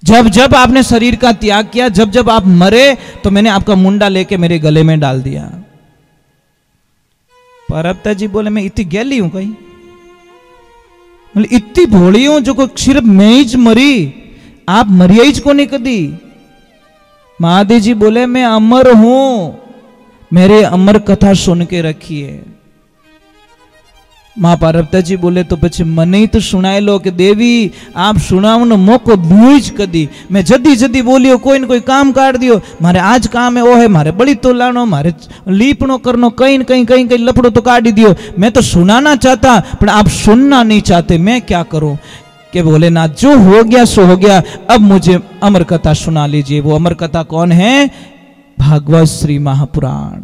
Speaker 1: जब जब आपने शरीर का त्याग किया, जब जब आप मरे, तो मैंने आपका मुंडा लेके मेरे गले में डाल दिया। परबता जी बोले मैं इतनी गैली हूं कहीं? इतनी भोली हूं जो सिर्फ मैं ही मरी, आप मरिया ही को नहीं कदी। महादेव जी बोले मैं अमर हूं, मेरे अमर कथा सुन के रखिए। मां पार्वती जी बोले तो पछी मने ही तो सुनाए लो कि देवी आप सुनावनो मौको दियो ज कदी। मैं जदी जदी बोलियो कोई न कोई काम काट दियो, मारे आज काम है वो है, मारे बड़ी तो लानो, मारे लीपनो करनो, कहीं न कहीं कहीं कहीं लपड़ो तो काट दियो। मैं तो सुनाना चाहता पर आप सुनना नहीं चाहते, मैं क्या करूं? कि भोलेनाथ जो हो गया सो हो गया, अब मुझे अमर कथा सुना लीजिए। वो अमर कथा कौन है? भागवत श्री महापुराण,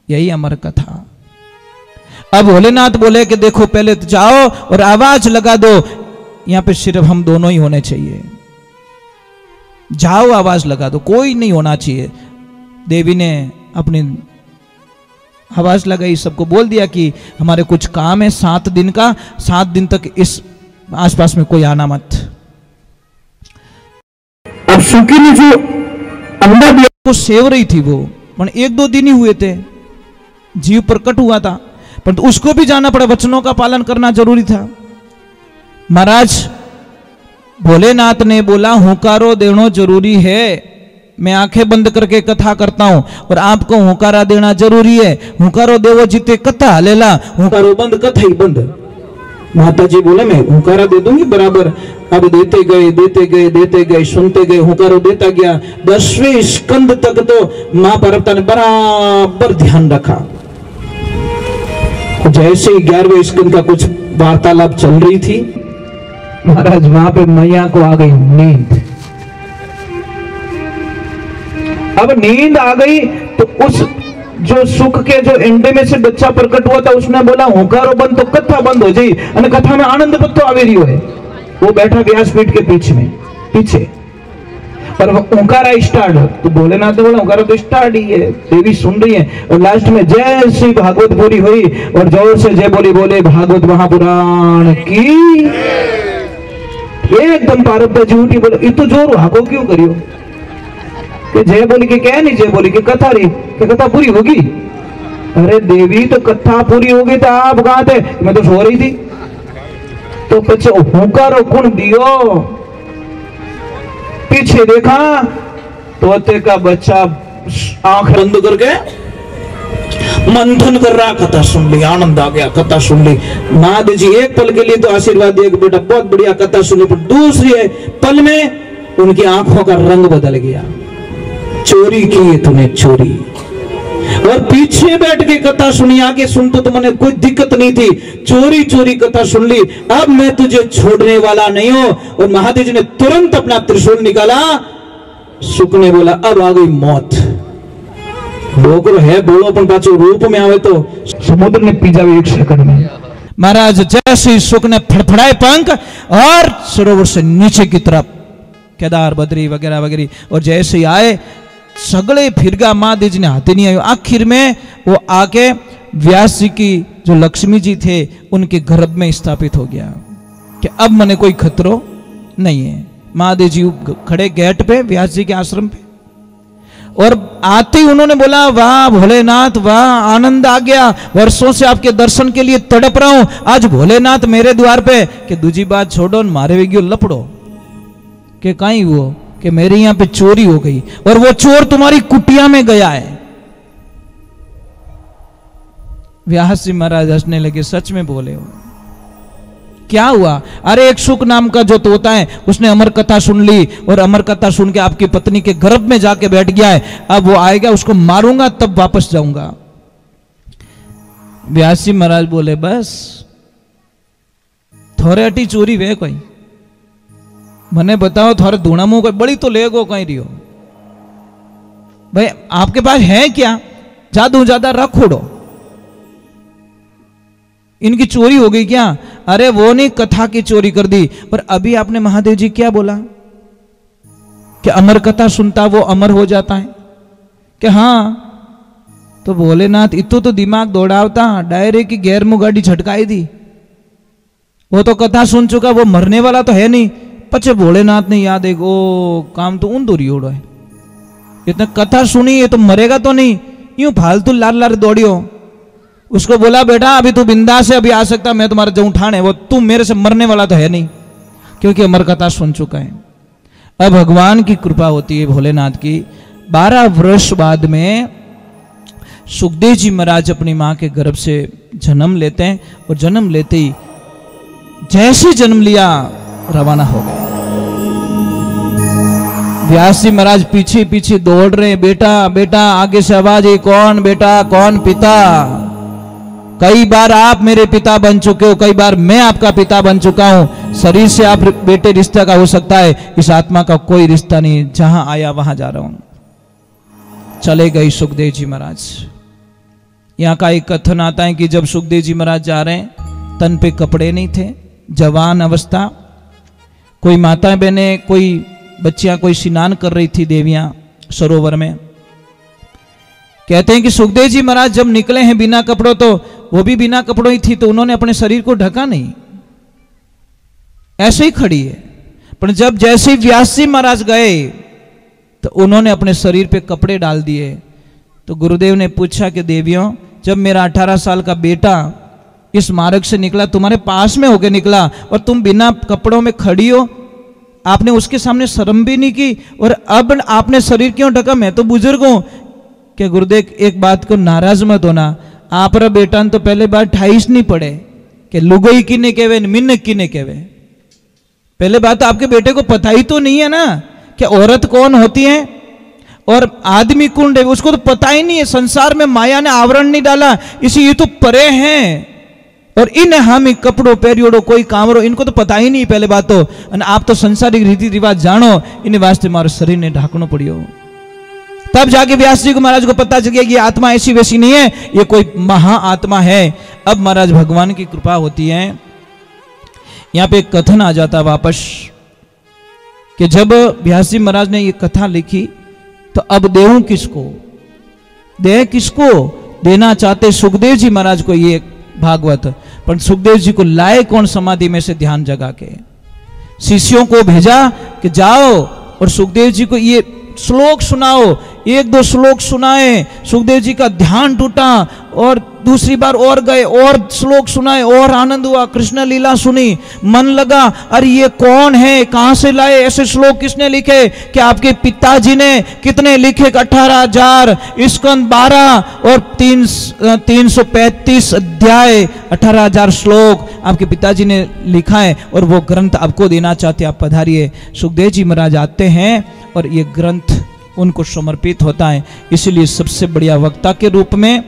Speaker 1: यही अमर कथा। अब भोलेनाथ बोले कि देखो पहले तो जाओ और आवाज लगा दो, यहां पे सिर्फ हम दोनों ही होने चाहिए। जाओ आवाज लगा दो, कोई नहीं होना चाहिए। देवी ने अपनी आवाज लगाई, सबको बोल दिया कि हमारे कुछ काम है 7 दिन का, 7 दिन तक इस आसपास में कोई आना मत।
Speaker 3: अब सुखी ने जो अंडा दिया
Speaker 1: को सेव रही थी वो, पर 1-2 दिन ही हुए थे, जीव प्रकट हुआ था, परंतु उसको भी जाना पड़ा, वचनों का पालन करना जरूरी था। महाराज भोलेनाथ ने बोला हुंकारो देना जरूरी है, मैं आंखें बंद करके कथा करता हूं और आपको हुंकारा देना जरूरी है। हुंकारो देवो जीते कथा हलेला, हुंकारो बंद कथा ही बंद। माता जी बोले मैं हुंकारा दे दूंगी बराबर। अब देते गए देते गए देते गए, सुनते गए, हुंकारो देता गया। 10वें स्कंद तक तो मां पार्वती ने बराबर ध्यान रखा। जैसे ही 11वें स्कंद का कुछ वार्तालाप चल रही थी, महाराज वहां पे मैया को आ गई नींद। अब नींद आ गई तो उस जो सुख के जो एंडे में से बच्चा प्रकट हुआ था, उसने बोला हुंकारो बंद तो कथा बंद हो जाई, और कथा में आनंद बत्तो आ रही है। वो बैठा व्यासपीठ के पीछे और हुंकारा स्टार्ट। तो भोलेनाथ ने बोला हुंकारा तो स्टार्ट ही है, देवी सुन रही है। और लास्ट में जैसी भागवत पूरी हुई और जोर से जय बोली बोले भागवत महापुराण की। एकदम पार्वती जी उठी, बोले ये तो जोर हाको क्यों करियो? कि जय बोली के क्या नहीं जय बोली कि कथा रही, कि कथा पूरी होगी। अरे देवी तो कथा पूरी होगी तो आप कहां थे? मैं तो सो रही थी। तो पीछे हुंकारो कौन दियो? पीछे देखा तोते का बच्चा आंख बंद करके मंथन कर रहा, कथा सुन ली, आनंद आ गया, कथा सुन ली। महादेव जी एक पल के लिए तो आशीर्वाद दिए कि बेटा बहुत बढ़िया कथा सुनी, पर दूसरी पल में उनकी आंखों का रंग बदल गया। चोरी की तूने चोरी, और पीछे बैठ के कथा सुनी, आगे सुन तो तुमने कोई दिक्कत नहीं थी, चोरी चोरी कथा सुन ली। अब मैं तुझे छोड़ने वाला नहीं हूं। और महादेव जी ने तुरंत अपना त्रिशूल निकाला। सुख ने बोला अब आ गई मौत। बोलो है बोलो, पर पाचो रूप में आवे तो समुद्र ने पी जावे 1 सेकंड में। महाराज जैसे ही सुख ने फड़फड़ाए पंख और सरोवर से नीचे की तरफ केदार बद्री वगैरह वगैरह, और जैसे ही आए सगले फिरगा महादेव जी ने हाथे नहीं आयो। आखिर में वो आके व्यास जी की जो लक्ष्मी जी थे उनके गर्भ में स्थापित हो गया कि अब मने कोई खतरो नहीं है। महादेव जी खड़े गेट पे व्यास जी के आश्रम पे, और आते ही उन्होंने बोला वाह भोलेनाथ वाह, आनंद आ गया, वर्षों से आपके दर्शन के लिए तड़प रहा हूं, आज भोलेनाथ मेरे द्वार पे। कि दूसरी बात छोड़ो, मारे वे लपड़ो कि कहीं वो कि मेरे यहां पे चोरी हो गई और वो चोर तुम्हारी कुटिया में गया है। व्यास जी महाराज हंसने लगे, सच में बोले हो।
Speaker 2: क्या हुआ? अरे एक शुक नाम का जो तोता है उसने अमर कथा सुन ली और अमर कथा सुन के आपकी पत्नी के गर्भ में जाके बैठ गया है। अब वो आएगा, उसको मारूंगा तब वापस जाऊंगा। व्यास जी महाराज बोले बस थोड़े अटी चोरी वे कोई मने बताओ, थोड़े धूणा मुंह कोई बड़ी तो ले गो कहीं रियो भाई, आपके पास है क्या? ज्यादा ज्यादा रखोड़ो, इनकी चोरी हो गई क्या? अरे वो नहीं, कथा की चोरी कर दी। पर अभी आपने महादेव जी क्या बोला कि अमर कथा सुनता वो अमर हो जाता है? कि हाँ, तो भोलेनाथ इतो तो दिमाग दौड़ावता, डायरेक्ट की गैर मुंह गाड़ी झटकाई दी। वो तो कथा सुन चुका, वो मरने वाला तो है नहीं। पचे भोलेनाथ ने याद एक ओ काम तो उन दूरी उड़ो है, इतना कथा सुनी, ये तो मरेगा तो नहीं, यूं फालतू लार लार दौड़ियो। उसको बोला बेटा अभी तू बिंदास है, अभी आ सकता, मैं तुम्हारा जो उठान है वो, तू मेरे से मरने वाला तो है नहीं, क्योंकि अमर कथा सुन चुका है। अब भगवान की कृपा होती है भोलेनाथ की। 12 वर्ष बाद में सुखदेव जी महाराज अपनी मां के गर्भ से जन्म लेते हैं और जन्म लेते ही जैसे जन्म लिया रवाना हो गए। व्यास जी महाराज पीछे पीछे दौड़ रहे हैं, बेटा बेटा, आगे से आवाज है, कौन बेटा कौन पिता? कई बार आप मेरे पिता बन चुके हो, कई बार मैं आपका पिता बन चुका हूं। शरीर से आप बेटे रिश्ता का हो सकता है, इस आत्मा का कोई रिश्ता नहीं, जहां आया वहां जा रहा हूं। चले गए सुखदेव जी महाराज। यहां का एक कथन आता है कि जब सुखदेव जी महाराज जा रहे हैं, तन पे कपड़े नहीं थे, जवान अवस्था, कोई माताएं बहने, कोई बच्चियां, कोई स्नान कर रही थी देवियां सरोवर में। कहते हैं कि सुखदेव जी महाराज जब निकले हैं बिना कपड़ों, तो वो भी बिना कपड़ों ही थी, तो उन्होंने अपने शरीर को ढका नहीं, ऐसे ही खड़ी है। पर जब जैसे ही व्यास जी महाराज गए तो उन्होंने अपने शरीर पे कपड़े डाल दिए। तो गुरुदेव ने पूछा कि देवियों, जब मेरा 18 साल का बेटा इस मार्ग से निकला, तुम्हारे पास में होके निकला, और तुम बिना कपड़ों में खड़ी हो, आपने उसके सामने शर्म भी नहीं की, और अब आपने शरीर क्यों ढका? मैं तो बुजुर्ग हूं। कि गुरुदेव एक बात को नाराज मत होना, आप रा बेटा तो पहले बात 28 नहीं पड़े कि लुगई किने कहवे मिन्नक किने कहवे। पहले बात तो आपके बेटे को पता ही तो नहीं है ना कि औरत कौन होती है और आदमी कौन है, उसको तो पता ही नहीं है। संसार में माया ने आवरण नहीं डाला, इसी ये तो परे हैं, और इन हम कपड़ों पेरियोड़ो कोई कामरो, इनको तो पता ही नहीं पहले बात तो। आप तो संसारिक रीति रिवाज जानो, इन वास्ते मारो शरीर ने ढाकनो पड़ियो। तब जाके व्यास जी को महाराज को पता चल गया कि आत्मा ऐसी वैसी नहीं है, ये कोई महा आत्मा है। अब महाराज भगवान की कृपा होती है। यहां पे एक कथन आ जाता वापस कि जब व्यास जी महाराज ने ये कथा लिखी, तो अब देऊं किसको, दे किसको देना चाहते सुखदेव जी महाराज को ये भागवत, पर सुखदेव जी को लाए कौन समाधि में से ध्यान जगा के? शिष्यों को भेजा कि जाओ और सुखदेव जी को ये श्लोक सुनाओ। 1-2 श्लोक सुनाए, सुखदेव जी का ध्यान टूटा, और दूसरी बार और गए और श्लोक सुनाए, और आनंद हुआ, कृष्ण लीला सुनी, मन लगा, अरे ये कौन है, कहां से लाए, ऐसे श्लोक किसने लिखे? कि आपके पिताजी ने। कितने लिखे? 18,000 स्कंद 12 और 335 अध्याय, 18,000 श्लोक आपके पिताजी ने लिखा है, और वो ग्रंथ आपको देना चाहते, आप पधारिए। सुखदेव जी महाराज आते हैं और ये ग्रंथ उनको समर्पित होता है। इसलिए सबसे बढ़िया वक्ता के रूप में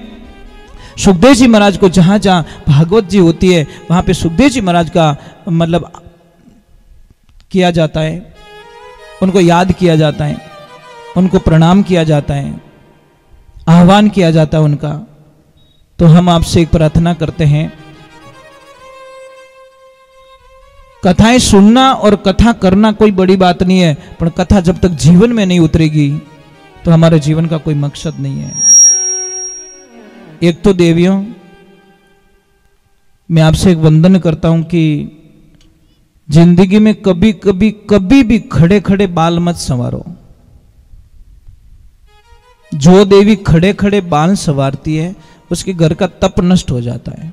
Speaker 2: सुखदेव जी महाराज को जहां जहां भागवत जी होती है, वहां पे सुखदेव जी महाराज का मतलब किया जाता है, उनको याद किया जाता है, उनको प्रणाम किया जाता है, आह्वान किया जाता है उनका। तो हम आपसे एक प्रार्थना करते हैं, कथाएं सुनना और कथा करना कोई बड़ी बात नहीं है, पर कथा जब तक जीवन में नहीं उतरेगी तो हमारे जीवन का कोई मकसद नहीं है। एक तो देवियों, मैं आपसे एक वंदन करता हूं कि जिंदगी में कभी कभी कभी भी खड़े खड़े बाल मत संवारो। जो देवी खड़े खड़े बाल संवारती है उसके घर का तप नष्ट हो जाता है।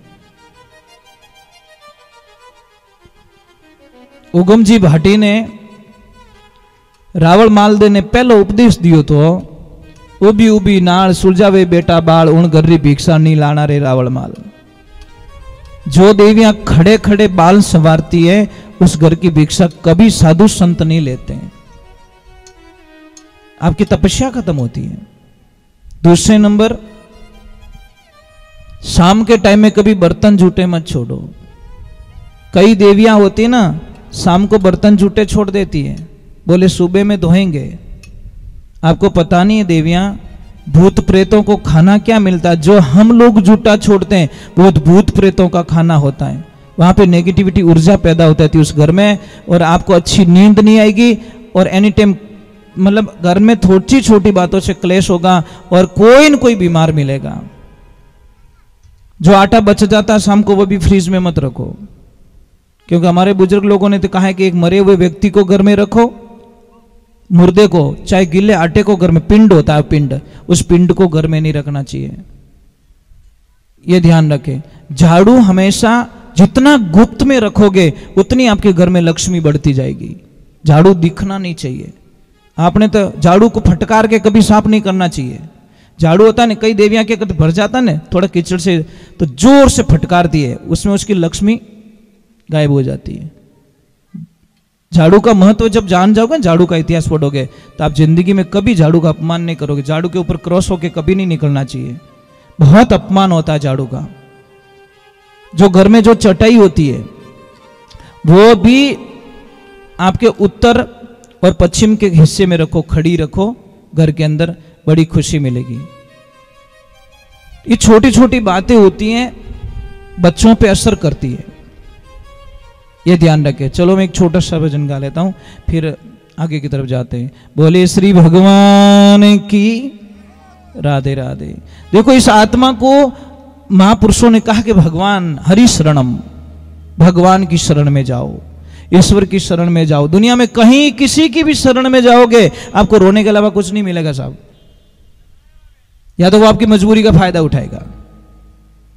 Speaker 2: उगम जी भाटी ने रावण मालदे ने पहलो उपदेश दियो तो उबी उबी नाल सुलझावे बेटा बाल उन गर्री भिक्षा नहीं लाना रे रावण माल। जो देवियां खड़े खड़े बाल संवारती है उस घर की भिक्षा कभी साधु संत नहीं लेते हैं। आपकी तपस्या खत्म होती है। दूसरे नंबर, शाम के टाइम में कभी बर्तन जूठे मत छोड़ो। कई देवियां होती है ना, शाम को बर्तन जूठे छोड़ देती है, बोले सुबह में धोएंगे। आपको पता नहीं है देवियां, भूत प्रेतों को खाना क्या मिलता है? जो हम लोग जूठा छोड़ते हैं वो भूत प्रेतों का खाना होता है। वहां पे नेगेटिविटी ऊर्जा पैदा होती थी उस घर में, और आपको अच्छी नींद नहीं आएगी, और एनी टाइम मतलब घर में थोड़ी छोटी बातों से क्लेश होगा, और कोई न कोई बीमार मिलेगा। जो आटा बच जाता है शाम को वो भी फ्रीज में मत रखो, क्योंकि हमारे बुजुर्ग लोगों ने तो कहा है कि एक मरे हुए व्यक्ति को घर में रखो, मुर्दे को, चाहे गीले आटे को घर में, पिंड होता है पिंड, उस पिंड को घर में नहीं रखना चाहिए। यह ध्यान रखें। झाड़ू हमेशा जितना गुप्त में रखोगे उतनी आपके घर में लक्ष्मी बढ़ती जाएगी। झाड़ू दिखना नहीं चाहिए। आपने तो झाड़ू को फटकार के कभी साफ नहीं करना चाहिए। झाड़ू होता है ना, कई देवियां के भर जाता है ना थोड़ा कीचड़ से, तो जोर से फटकार दिए, उसमें उसकी लक्ष्मी गायब हो जाती है। झाड़ू का महत्व जब जान जाओगे, झाड़ू का इतिहास पढ़ोगे, तो आप जिंदगी में कभी झाड़ू का अपमान नहीं करोगे। झाड़ू के ऊपर क्रॉस होके कभी नहीं निकलना चाहिए, बहुत अपमान होता है झाड़ू का। जो घर में जो चटाई होती है वो भी आपके उत्तर और पश्चिम के हिस्से में रखो, खड़ी रखो, घर के अंदर बड़ी खुशी मिलेगी। ये छोटी छोटी बातें होती हैं, बच्चों पे असर करती है, ये ध्यान रखें। चलो मैं एक छोटा सा भजन गा लेता हूं, फिर आगे की तरफ जाते हैं। बोले श्री भगवान की राधे राधे। देखो, इस आत्मा को महापुरुषों ने कहा कि भगवान हरि शरणम, भगवान की शरण में जाओ, ईश्वर की शरण में जाओ। दुनिया में कहीं किसी की भी शरण में जाओगे आपको रोने के अलावा कुछ नहीं मिलेगा साहब। या तो वो आपकी मजबूरी का फायदा उठाएगा,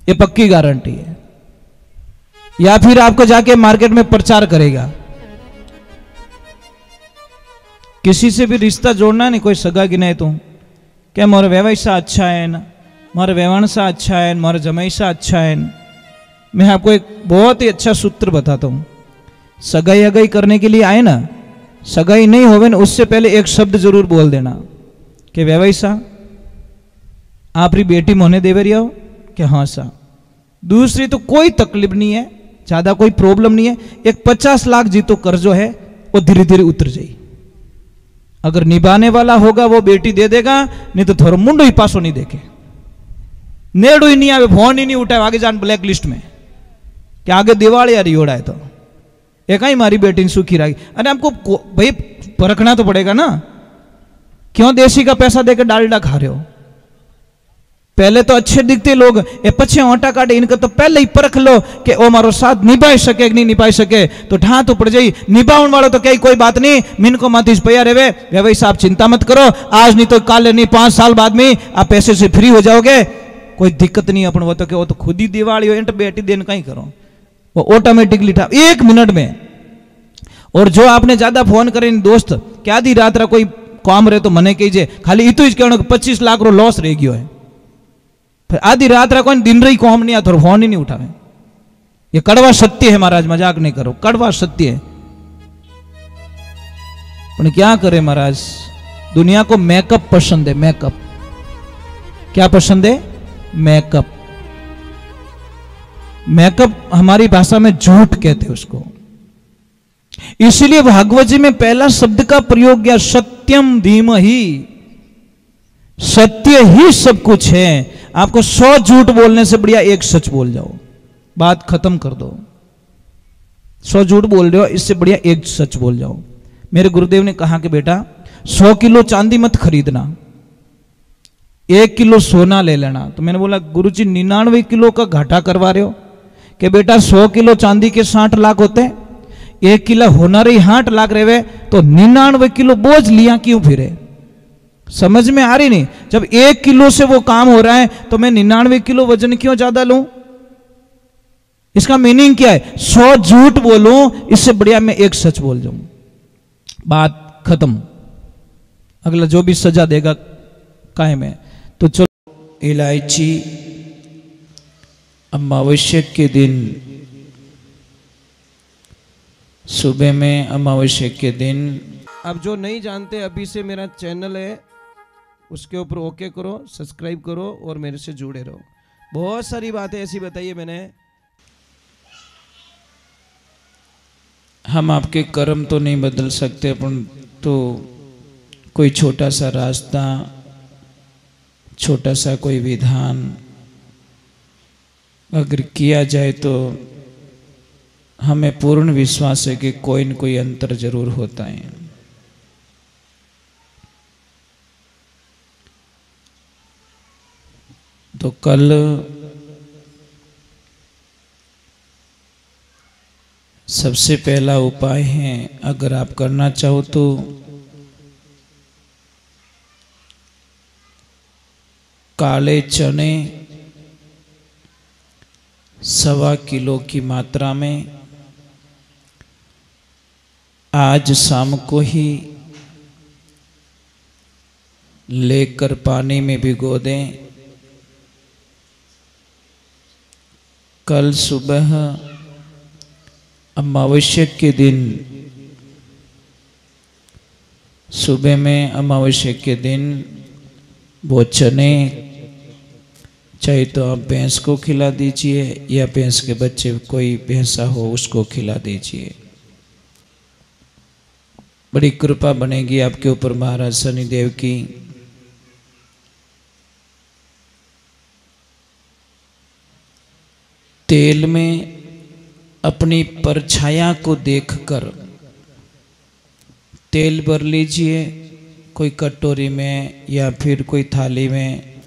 Speaker 2: ये पक्की गारंटी है, या फिर आपको जाके मार्केट में प्रचार करेगा। किसी से भी रिश्ता जोड़ना नहीं, कोई सगा गिनाए तो क्या मोरा व्यवहार सा अच्छा है ना, मोरा व्यवहार सा अच्छा है, मोरा जमाई सा अच्छा है। मैं आपको एक बहुत ही अच्छा सूत्र बताता हूं। सगाई अगाई करने के लिए आए ना, सगाई नहीं होवे ना, उससे पहले एक शब्द जरूर बोल देना कि व्यवहार सा आप री बेटी मोने देवे रही हो कि हाँ सा। दूसरी तो कोई तकलीफ नहीं है, ज्यादा कोई प्रॉब्लम नहीं है। एक 50 लाख जी तो कर्जो है वो धीरे धीरे उतर जाए। अगर निभाने वाला होगा वो बेटी दे देगा, नहीं तो थोड़ा मुंडो ही पासो नहीं देखे, नेड़ो ही नहीं आवे, फोन ही नहीं उठाए, आगे जान ब्लैक लिस्ट में कि आगे दिवाली आ रही हो रहा है तो एक ही मारी बेटी ने सुखी रही। अरे हमको भाई परखना तो पड़ेगा ना, क्यों देसी का पैसा देकर डालडा खा रहे हो? पहले तो अच्छे दिखते लोग, ये पछे ओटा काटे, इनका तो पहले ही परख लो कि ओ मारो साथ निभाई सके कि नहीं निभाई सके, तो ढा तो पड़ जाई। निभावन वालों तो कहीं कोई बात नहीं, मिन को मातीस पया रहे वे भाई साहब, चिंता मत करो, आज नहीं तो काल नहीं 5 साल बाद में आप पैसे से फ्री हो जाओगे, कोई दिक्कत नहीं। अपन वो तो खुद ही दिवाली हो इंट बेटी देन कहीं करो, वो ऑटोमेटिकली 1 मिनट में। और जो आपने ज्यादा फोन करे दोस्त क्या दी रात कोई काम रहे तो मने कीजिए, खाली इतु ही कहना 25 लाख रो लॉस रह गयो है, फिर आधी रात रखो दिन रही को हम नहीं आता, फोन ही नहीं उठावे। ये कड़वा सत्य है महाराज, मजाक नहीं करो, कड़वा सत्य है। पर क्या करे महाराज, दुनिया को मेकअप पसंद है, मेकअप। क्या पसंद है? मेकअप। मेकअप हमारी भाषा में झूठ कहते हैं उसको। इसलिए भागवत जी में पहला शब्द का प्रयोग किया, सत्यम धीमहि, सत्य ही सब कुछ है। आपको 100 झूठ बोलने से बढ़िया एक सच बोल जाओ, बात खत्म कर दो। 100 झूठ बोल रहे हो, इससे बढ़िया एक सच बोल जाओ। मेरे गुरुदेव ने कहा कि बेटा 100 किलो चांदी मत खरीदना, 1 किलो सोना ले लेना। तो मैंने बोला गुरुजी 99 किलो का घाटा करवा रहे हो? कि बेटा 100 किलो चांदी के 60 लाख होते हैं, 1 किलो होना रही 60 लाख रहे, तो 99 किलो बोझ लिया क्यों फिरे? समझ में आ रही नहीं? जब 1 किलो से वो काम हो रहा है तो मैं 99 किलो वजन क्यों ज्यादा लूं? इसका मीनिंग क्या है? 100 झूठ बोलूं, इससे बढ़िया मैं एक सच बोल जाऊं, बात खत्म। अगला जो भी सजा देगा कायम है। तो चलो,
Speaker 1: इलायची अमावस्या के दिन, सुबह में अमावस्या के दिन।
Speaker 2: अब जो नहीं जानते, अभी से मेरा चैनल है उसके ऊपर ओके करो, सब्सक्राइब करो और मेरे से जुड़े रहो। बहुत सारी बातें ऐसी बताई है मैंने।
Speaker 1: हम आपके कर्म तो नहीं बदल सकते, अपन तो कोई छोटा सा रास्ता, छोटा सा कोई विधान अगर किया जाए तो हमें पूर्ण विश्वास है कि कोई न कोई अंतर जरूर होता है। तो कल सबसे पहला उपाय है, अगर आप करना चाहो तो काले चने 1.25 किलो की मात्रा में आज शाम को ही लेकर पानी में भिगो दें। कल सुबह अमावस्या के दिन, सुबह में अमावस्या के दिन वो चने चाहे तो आप भैंस को खिला दीजिए या भैंस के बच्चे, कोई भैंसा हो उसको खिला दीजिए। बड़ी कृपा बनेगी आपके ऊपर महाराज शनिदेव की। तेल में अपनी परछाया को देखकर तेल भर लीजिए, कोई कटोरी में या फिर कोई थाली में,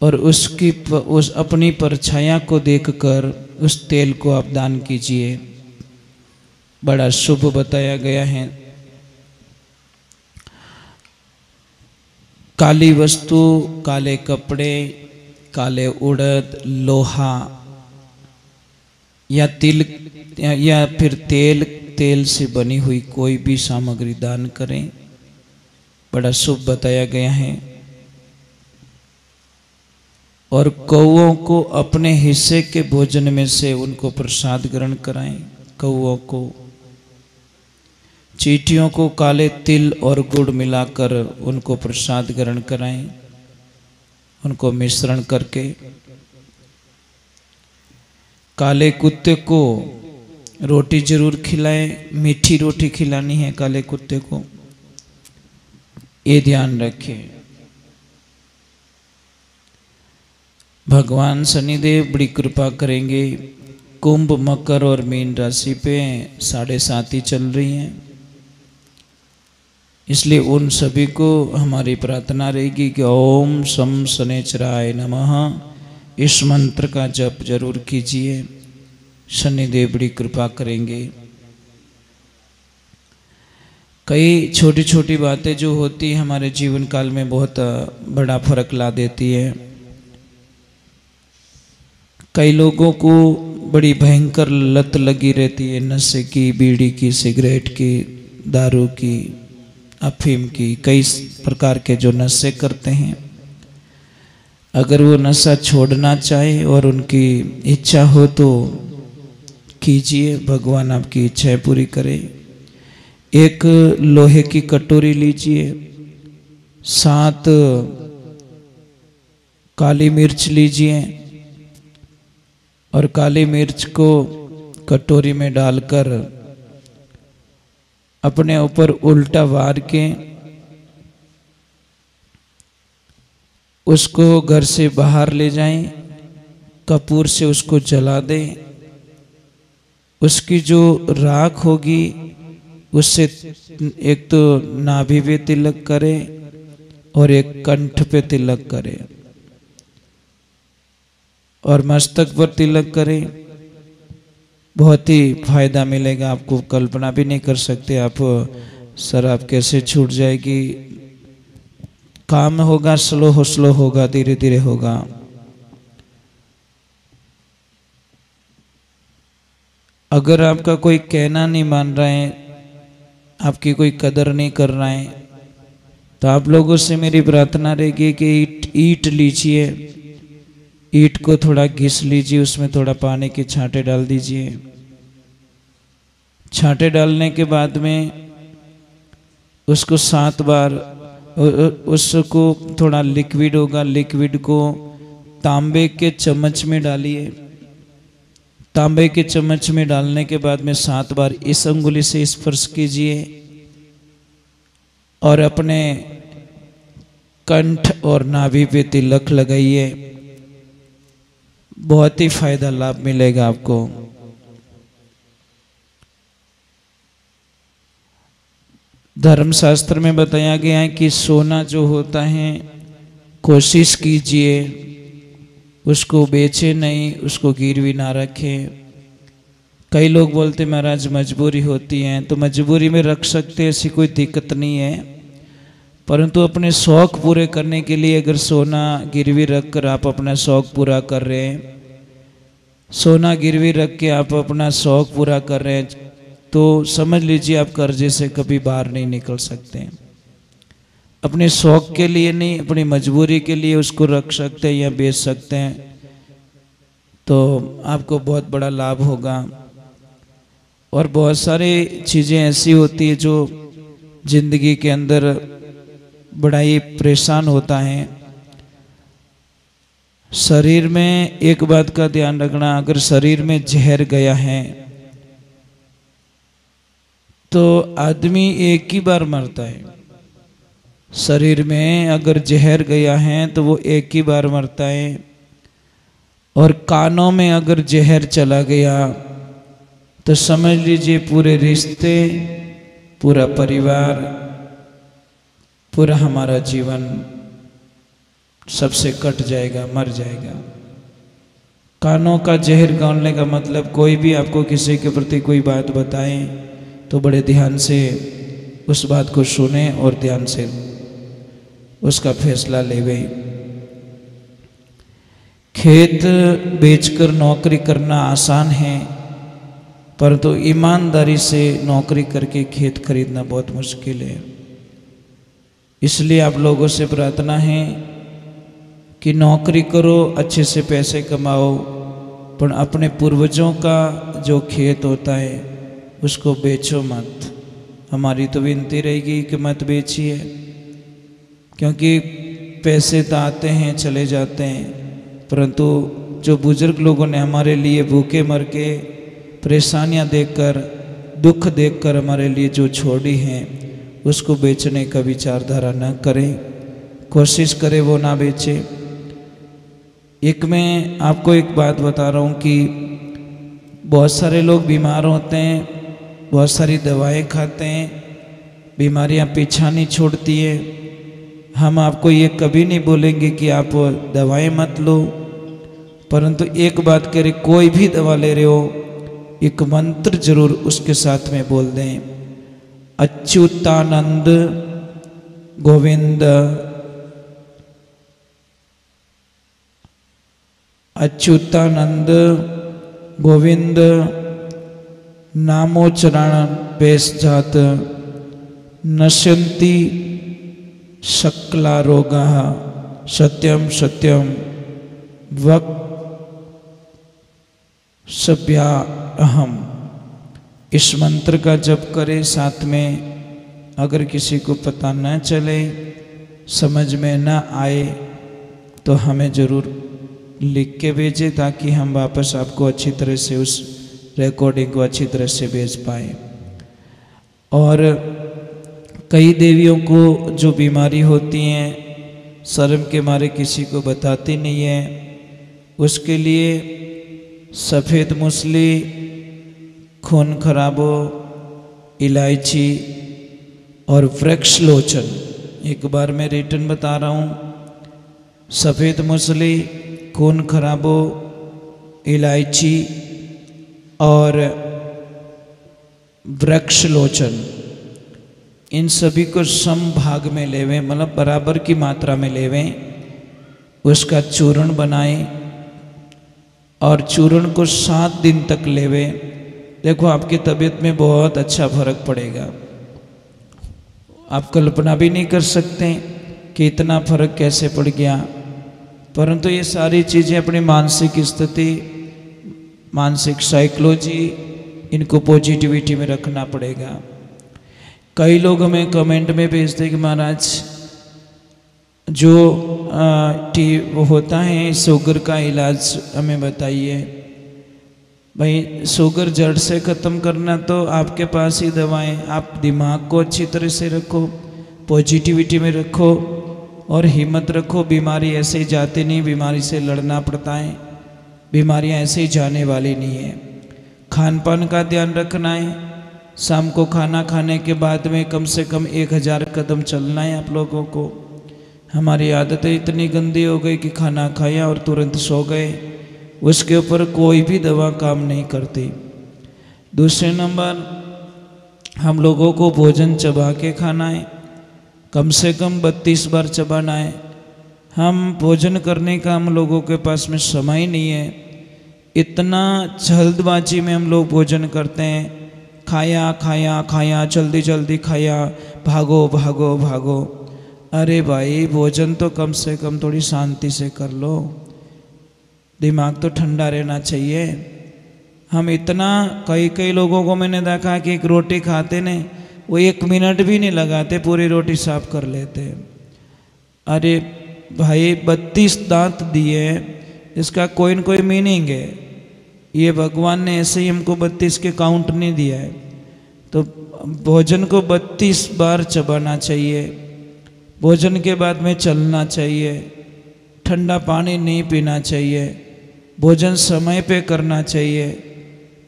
Speaker 1: और उस अपनी परछाया को देखकर उस तेल को आप दान कीजिए। बड़ा शुभ बताया गया है। काली वस्तु, काले कपड़े, काले उड़द, लोहा या तिल या फिर तेल से बनी हुई कोई भी सामग्री दान करें, बड़ा शुभ बताया गया है। और कौओं को अपने हिस्से के भोजन में से उनको प्रसाद ग्रहण कराएं। कौओं को, चींटियों को काले तिल और गुड़ मिलाकर उनको प्रसाद ग्रहण कराएं, उनको मिश्रण करके। काले कुत्ते को रोटी जरूर खिलाएं, मीठी रोटी खिलानी है काले कुत्ते को, ये ध्यान रखें। भगवान शनिदेव बड़ी कृपा करेंगे। कुंभ, मकर और मीन राशि पे 7.5 चल रही हैं, इसलिए उन सभी को हमारी प्रार्थना रहेगी कि ओम शम शनैश्चराय नमः, इस मंत्र का जप जरूर कीजिए। शनिदेव बड़ी कृपा करेंगे। कई छोटी छोटी बातें जो होती है हमारे जीवन काल में बहुत बड़ा फर्क ला देती है। कई लोगों को बड़ी भयंकर लत लगी रहती है नशे की, बीड़ी की, सिगरेट की, दारू की, अफीम की, कई प्रकार के जो नशे करते हैं। अगर वो नशा छोड़ना चाहे और उनकी इच्छा हो तो कीजिए, भगवान आपकी इच्छाएं पूरी करे। एक लोहे की कटोरी लीजिए, 7 काली मिर्च लीजिए और काली मिर्च को कटोरी में डालकर अपने ऊपर उल्टा वार के उसको घर से बाहर ले जाएं, कपूर से उसको जला दें। उसकी जो राख होगी उससे एक तो नाभि पे तिलक करें और एक कंठ पे तिलक करें और मस्तक पर तिलक करें। बहुत ही फायदा मिलेगा आपको, कल्पना भी नहीं कर सकते आप। शराब कैसे छूट जाएगी। काम होगा, स्लो होगा, धीरे धीरे होगा। अगर आपका कोई कहना नहीं मान रहा है, आपकी कोई कदर नहीं कर रहा है, तो आप लोगों से मेरी प्रार्थना रहेगी कि ईंट लीजिए ईंट को थोड़ा घिस लीजिए, उसमें थोड़ा पानी के छांटे डाल दीजिए। छांटे डालने के बाद में उसको 7 बार, उसको थोड़ा लिक्विड होगा, लिक्विड को तांबे के चम्मच में डालिए। तांबे के चम्मच में डालने के बाद में 7 बार इस अंगुली से स्पर्श कीजिए और अपने कंठ और नाभि पे तिलक लगाइए। बहुत ही फायदा लाभ मिलेगा आपको। धर्मशास्त्र में बताया गया है कि सोना जो होता है कोशिश कीजिए उसको बेचे नहीं, उसको गिरवी ना रखें। कई लोग बोलते महाराज मजबूरी होती है, तो मजबूरी में रख सकते हैं, ऐसी कोई दिक्कत नहीं है। परंतु अपने शौक पूरे करने के लिए अगर सोना गिरवी रख कर आप अपना शौक पूरा कर रहे हैं, सोना गिरवी रख के आप अपना शौक पूरा कर रहे हैं, तो समझ लीजिए आप कर्जे से कभी बाहर नहीं निकल सकते। अपने शौक के लिए नहीं, अपनी मजबूरी के लिए उसको रख सकते हैं या बेच सकते हैं, तो आपको बहुत बड़ा लाभ होगा। और बहुत सारी चीज़ें ऐसी होती है जो जिंदगी के अंदर बड़ा ही परेशान होता है। शरीर में एक बात का ध्यान रखना, अगर शरीर में जहर गया है तो आदमी एक ही बार मरता है। शरीर में अगर जहर गया है तो वो एक ही बार मरता है। और कानों में अगर जहर चला गया तो समझ लीजिए पूरे रिश्ते, पूरा परिवार, पूरा हमारा जीवन सबसे कट जाएगा, मर जाएगा। कानों का जहर गालने का मतलब कोई भी आपको किसी के प्रति कोई बात बताए तो बड़े ध्यान से उस बात को सुने और ध्यान से उसका फैसला लेवे। खेत बेचकर नौकरी करना आसान है, परंतु ईमानदारी से नौकरी करके खेत खरीदना बहुत मुश्किल है। इसलिए आप लोगों से प्रार्थना है कि नौकरी करो, अच्छे से पैसे कमाओ, पर अपने पूर्वजों का जो खेत होता है उसको बेचो मत। हमारी तो विनती रहेगी कि मत बेचिए, क्योंकि पैसे तो आते हैं चले जाते हैं, परंतु जो बुजुर्ग लोगों ने हमारे लिए भूखे मर के, परेशानियां देखकर, दुख देखकर हमारे लिए जो छोड़ी हैं, उसको बेचने का विचारधारा न करें। कोशिश करें वो ना बेचे। एक मैं आपको एक बात बता रहा हूँ कि बहुत सारे लोग बीमार होते हैं, बहुत सारी दवाएं खाते हैं, बीमारियां पीछा नहीं छोड़ती है। हम आपको ये कभी नहीं बोलेंगे कि आप दवाएं मत लो, परंतु एक बात करें, कोई भी दवा ले रहे हो एक मंत्र जरूर उसके साथ में बोल दें, अच्युतानंद गोविंद, अच्युतानंद गोविंद नामोच्चारण बेस जात नश्यन्ति शकला रोगा सत्यम सत्यम वक सभ्या अहम। इस मंत्र का जप करें, साथ में अगर किसी को पता न चले, समझ में न आए, तो हमें ज़रूर लिख के भेजें ताकि हम वापस आपको अच्छी तरह से उस रिकॉर्डिंग को अच्छी तरह से भेज पाए। और कई देवियों को जो बीमारी होती हैं, शर्म के मारे किसी को बताती नहीं है, उसके लिए सफ़ेद मूसली, खून खराबो, इलायची और वृक्ष लोचन, एक बार मैं रिटर्न बता रहा हूँ, सफ़ेद मूसली, खून खराबो, इलायची और वृक्ष लोचन, इन सभी को सम भाग में लेवें, मतलब बराबर की मात्रा में लेवें। उसका चूर्ण बनाएं और चूर्ण को 7 दिन तक लेवें। देखो आपकी तबीयत में बहुत अच्छा फर्क पड़ेगा। आप कल्पना भी नहीं कर सकते कि इतना फर्क कैसे पड़ गया, परंतु ये सारी चीज़ें अपनी मानसिक स्थिति, मानसिक साइकोलॉजी, इनको पॉजिटिविटी में रखना पड़ेगा। कई लोग हमें कमेंट में भेजते हैं कि महाराज जो वो होता है शुगर का इलाज हमें बताइए। भाई शुगर जड़ से ख़त्म करना तो आपके पास ही दवाएं। आप दिमाग को अच्छी तरह से रखो, पॉजिटिविटी में रखो और हिम्मत रखो। बीमारी ऐसे ही जाती नहीं, बीमारी से लड़ना पड़ता है। बीमारियां ऐसे ही जाने वाली नहीं है। खान पान का ध्यान रखना है। शाम को खाना खाने के बाद में कम से कम 1000 कदम चलना है आप लोगों को। हमारी आदतें इतनी गंदी हो गई कि खाना खाया और तुरंत सो गए, उसके ऊपर कोई भी दवा काम नहीं करती। दूसरे नंबर, हम लोगों को भोजन चबा के खाना है, कम से कम 32 बार चबाना है। हम भोजन करने का हम लोगों के पास में समय नहीं है। इतना जल्दबाजी में हम लोग भोजन करते हैं, खाया खाया खाया, जल्दी जल्दी खाया, भागो भागो भागो। अरे भाई भोजन तो कम से कम थोड़ी शांति से कर लो, दिमाग तो ठंडा रहना चाहिए। हम इतना, कई लोगों को मैंने देखा कि एक रोटी खाते ने वो 1 मिनट भी नहीं लगाते, पूरी रोटी साफ कर लेते। अरे भाई 32 दांत दिए, इसका कोई न कोई मीनिंग है। ये भगवान ने ऐसे ही हमको 32 के काउंट नहीं दिया है। तो भोजन को 32 बार चबाना चाहिए, भोजन के बाद में चलना चाहिए, ठंडा पानी नहीं पीना चाहिए, भोजन समय पे करना चाहिए।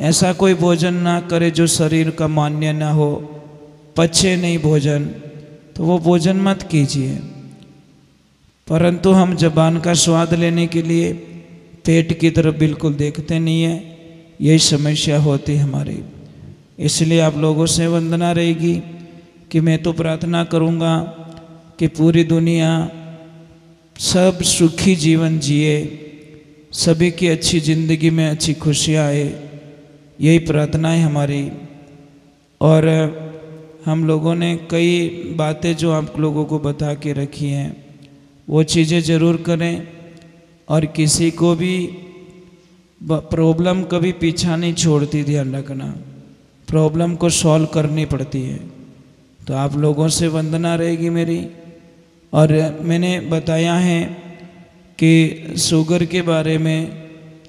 Speaker 1: ऐसा कोई भोजन ना करे जो शरीर का मान्य ना हो, पचे नहीं भोजन, तो वो भोजन मत कीजिए। परंतु हम ज़बान का स्वाद लेने के लिए पेट की तरफ बिल्कुल देखते नहीं है, यही समस्या होती हमारी। इसलिए आप लोगों से वंदना रहेगी कि मैं तो प्रार्थना करूँगा कि पूरी दुनिया सब सुखी जीवन जिए, सभी की अच्छी ज़िंदगी में अच्छी खुशियाँ आए, यही प्रार्थना है हमारी। और हम लोगों ने कई बातें जो आप लोगों को बता के रखी हैं, वो चीज़ें ज़रूर करें। और किसी को भी प्रॉब्लम कभी पीछा नहीं छोड़ती, ध्यान रखना, प्रॉब्लम को सॉल्व करनी पड़ती है। तो आप लोगों से वंदना रहेगी मेरी। और मैंने बताया है कि शुगर के बारे में,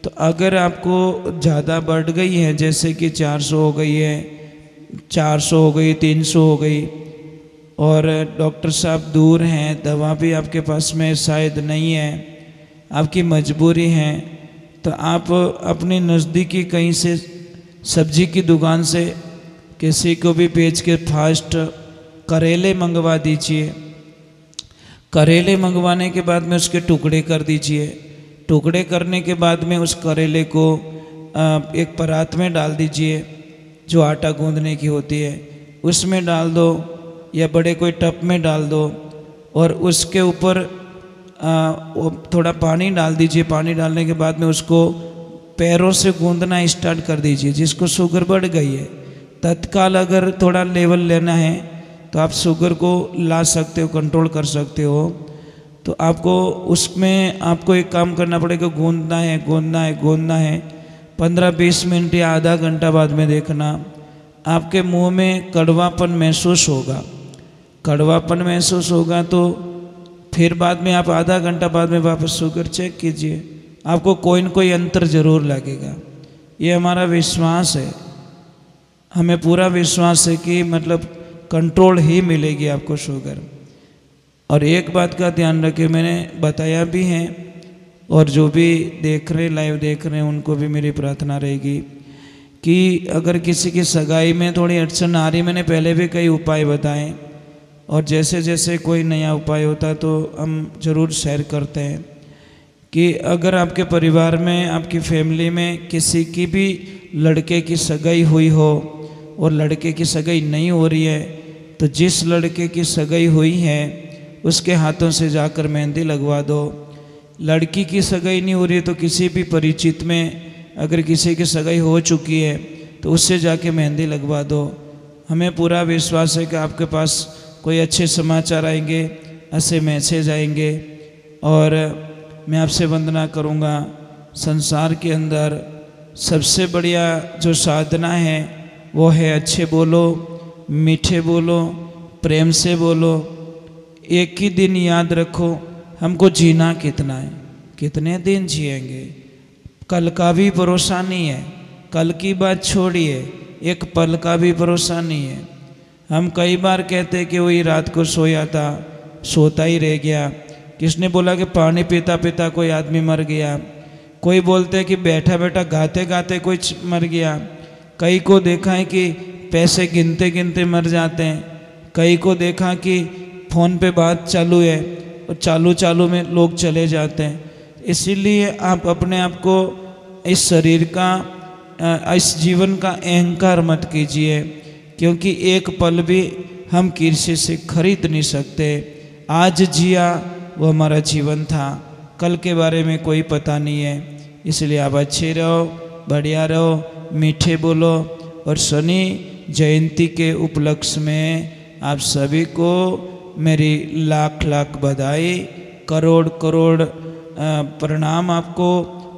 Speaker 1: तो अगर आपको ज़्यादा बढ़ गई है, जैसे कि 400 हो गई है, 400 हो गई, 300 हो गई, और डॉक्टर साहब दूर हैं, दवा भी आपके पास में शायद नहीं है, आपकी मजबूरी है, तो आप अपनी नज़दीकी कहीं से सब्जी की दुकान से किसी को भी बेच के फास्ट करेले मंगवा दीजिए। करेले मंगवाने के बाद में उसके टुकड़े कर दीजिए। टुकड़े करने के बाद में उस करेले को एक परात में डाल दीजिए, जो आटा गूंदने की होती है, उसमें डाल दो या बड़े कोई टब में डाल दो, और उसके ऊपर थोड़ा पानी डाल दीजिए। पानी डालने के बाद में उसको पैरों से गूंदना स्टार्ट कर दीजिए। जिसको शुगर बढ़ गई है, तत्काल अगर थोड़ा लेवल लेना है तो आप शुगर को ला सकते हो, कंट्रोल कर सकते हो। तो आपको उसमें आपको एक काम करना पड़ेगा, गूंदना है गूंदना है गूंदना है। 15-20 मिनट या आधा घंटा बाद में देखना आपके मुंह में कड़वापन महसूस होगा। कड़वापन महसूस होगा तो फिर बाद में आप आधा घंटा बाद में वापस शुगर चेक कीजिए, आपको कोई न कोई अंतर जरूर लगेगा। ये हमारा विश्वास है, हमें पूरा विश्वास है कि मतलब कंट्रोल ही मिलेगी आपको शुगर। और एक बात का ध्यान रखें, मैंने बताया भी है, और जो भी देख रहे लाइव देख रहे हैं उनको भी मेरी प्रार्थना रहेगी कि अगर किसी की सगाई में थोड़ी अड़चन आ रही, मैंने पहले भी कई उपाय बताए, और जैसे जैसे कोई नया उपाय होता है तो हम ज़रूर शेयर करते हैं कि अगर आपके परिवार में, आपकी फैमिली में किसी की भी लड़के की सगाई हुई हो और लड़के की सगाई नहीं हो रही है, तो जिस लड़के की सगाई हुई है उसके हाथों से जाकर मेहंदी लगवा दो। लड़की की सगाई नहीं हो रही है तो किसी भी परिचित में अगर किसी की सगाई हो चुकी है तो उससे जाके मेहंदी लगवा दो। हमें पूरा विश्वास है कि आपके पास कोई अच्छे समाचार आएंगे, ऐसे मैसेज आएंगे, और मैं आपसे वंदना करूँगा। संसार के अंदर सबसे बढ़िया जो साधना है वो है अच्छे बोलो, मीठे बोलो, प्रेम से बोलो। एक ही दिन याद रखो, हमको जीना कितना है, कितने दिन जिएंगे, कल का भी भरोसा नहीं है। कल की बात छोड़िए, एक पल का भी भरोसा नहीं है। हम कई बार कहते कि वही रात को सोया था, सोता ही रह गया। किसने बोला कि पानी पीता पीता कोई आदमी मर गया। कोई बोलते हैं कि बैठा बैठा गाते गाते कोई मर गया। कई को देखा है कि पैसे गिनते गिनते मर जाते हैं। कई को देखा कि फ़ोन पे बात चालू है और चालू चालू में लोग चले जाते हैं। इसीलिए आप अपने आप को इस शरीर का, इस जीवन का अहंकार मत कीजिए, क्योंकि एक पल भी हम किसी से खरीद नहीं सकते। आज जिया वो हमारा जीवन था, कल के बारे में कोई पता नहीं है। इसलिए आप अच्छे रहो, बढ़िया रहो, मीठे बोलो। और शनि जयंती के उपलक्ष्य में आप सभी को मेरी लाख लाख बधाई, करोड़ करोड़ प्रणाम आपको।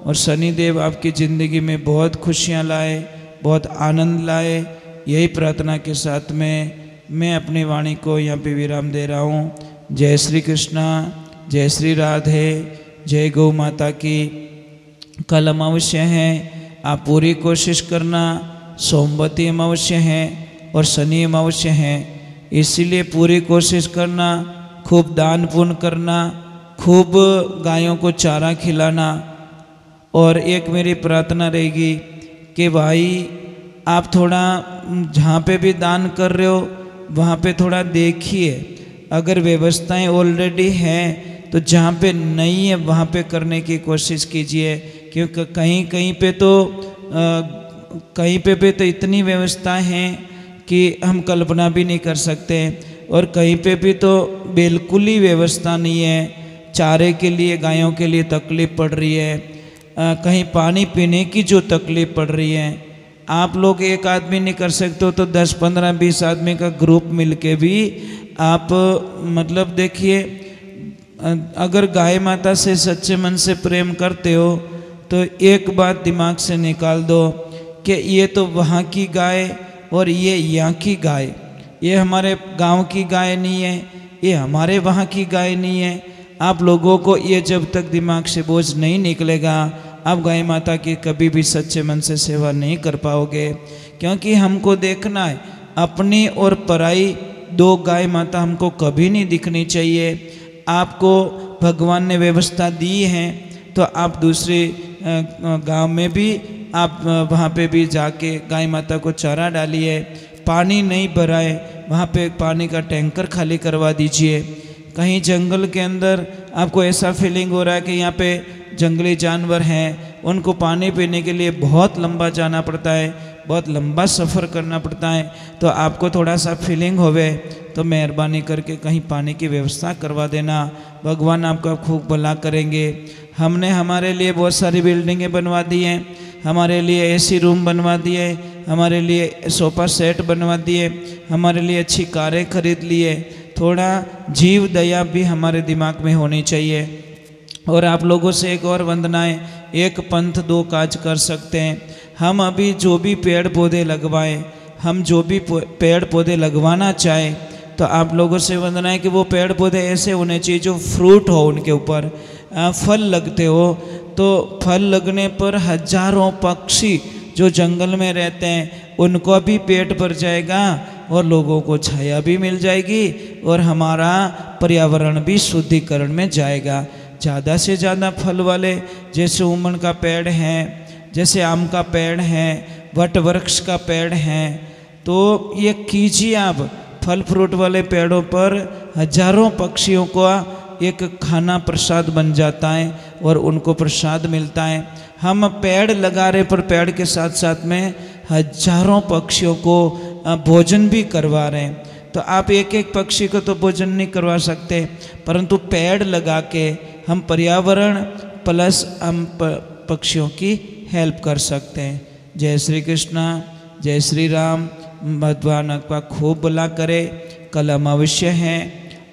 Speaker 1: और शनिदेव आपकी ज़िंदगी में बहुत खुशियाँ लाए, बहुत आनंद लाए। यही प्रार्थना के साथ में मैं अपनी वाणी को यहाँ पे विराम दे रहा हूँ। जय श्री कृष्णा, जय श्री राधे, जय गौ माता की। कल अमावस्या है, आप पूरी कोशिश करना। सोमवती अमावस्या है और शनि अमावस्या है, इसीलिए पूरी कोशिश करना। खूब दान पुण्य करना, खूब गायों को चारा खिलाना। और एक मेरी प्रार्थना रहेगी कि भाई आप थोड़ा जहाँ पे भी दान कर रहे हो वहाँ पे थोड़ा देखिए। अगर व्यवस्थाएं ऑलरेडी हैं तो जहाँ पे नहीं है वहाँ पे करने की कोशिश कीजिए, क्योंकि कहीं कहीं पे तो इतनी व्यवस्था हैं कि हम कल्पना भी नहीं कर सकते। और कहीं पे भी तो बिल्कुल ही व्यवस्था नहीं है। चारे के लिए गायों के लिए तकलीफ़ पड़ रही है, कहीं पानी पीने की जो तकलीफ़ पड़ रही है। आप लोग एक आदमी नहीं कर सकते हो तो 10, 15, 20 आदमी का ग्रुप मिलके भी आप मतलब देखिए, अगर गाय माता से सच्चे मन से प्रेम करते हो तो एक बात दिमाग से निकाल दो कि ये तो वहाँ की गाय और ये यहाँ की गाय, ये हमारे गांव की गाय नहीं है, ये हमारे वहाँ की गाय नहीं है। आप लोगों को ये जब तक दिमाग से बोझ नहीं निकलेगा, आप गाय माता की कभी भी सच्चे मन से सेवा नहीं कर पाओगे। क्योंकि हमको देखना है, अपनी और पराई दो गाय माता हमको कभी नहीं दिखनी चाहिए। आपको भगवान ने व्यवस्था दी है तो आप दूसरे गांव में भी आप वहाँ पे भी जाके गाय माता को चारा डालिए। पानी नहीं भराए वहाँ पे पानी का टैंकर खाली करवा दीजिए। कहीं जंगल के अंदर आपको ऐसा फीलिंग हो रहा है कि यहाँ पे जंगली जानवर हैं, उनको पानी पीने के लिए बहुत लंबा जाना पड़ता है, बहुत लंबा सफ़र करना पड़ता है, तो आपको थोड़ा सा फीलिंग होवे तो मेहरबानी करके कहीं पानी की व्यवस्था करवा देना। भगवान आपका खूब भला करेंगे। हमने हमारे लिए बहुत सारी बिल्डिंगें बनवा दी हैं, हमारे लिए एसी रूम बनवा दिए, हमारे लिए सोफ़ा सेट बनवा दिए, हमारे लिए अच्छी कारें खरीद लिए। थोड़ा जीव दया भी हमारे दिमाग में होनी चाहिए। और आप लोगों से एक और वंदना है, एक पंथ दो काज कर सकते हैं। हम अभी जो भी पेड़ पौधे लगवाएं, हम जो भी पेड़ पौधे लगवाना चाहें, तो आप लोगों से वंदना है कि वो पेड़ पौधे ऐसे होने चाहिए जो फ्रूट हो, उनके ऊपर फल लगते हो। तो फल लगने पर हजारों पक्षी जो जंगल में रहते हैं उनको भी पेट भर जाएगा और लोगों को छाया भी मिल जाएगी और हमारा पर्यावरण भी शुद्धिकरण में जाएगा। ज़्यादा से ज़्यादा फल वाले जैसे उमन का पेड़ है, जैसे आम का पेड़ है, वट वृक्ष का पेड़ है, तो ये कीजिए आप। फल फ्रूट वाले पेड़ों पर हजारों पक्षियों को एक खाना प्रसाद बन जाता है और उनको प्रसाद मिलता है। हम पेड़ लगा रहे पर पेड़ के साथ साथ में हजारों पक्षियों को भोजन भी करवा रहे हैं। तो आप एक एक पक्षी को तो भोजन नहीं करवा सकते, परंतु पेड़ लगा के हम पर्यावरण प्लस हम पक्षियों की हेल्प कर सकते हैं। जय श्री कृष्णा, जय श्री राम। भगवान आपका खूब भला करे। कल अमावस्या है,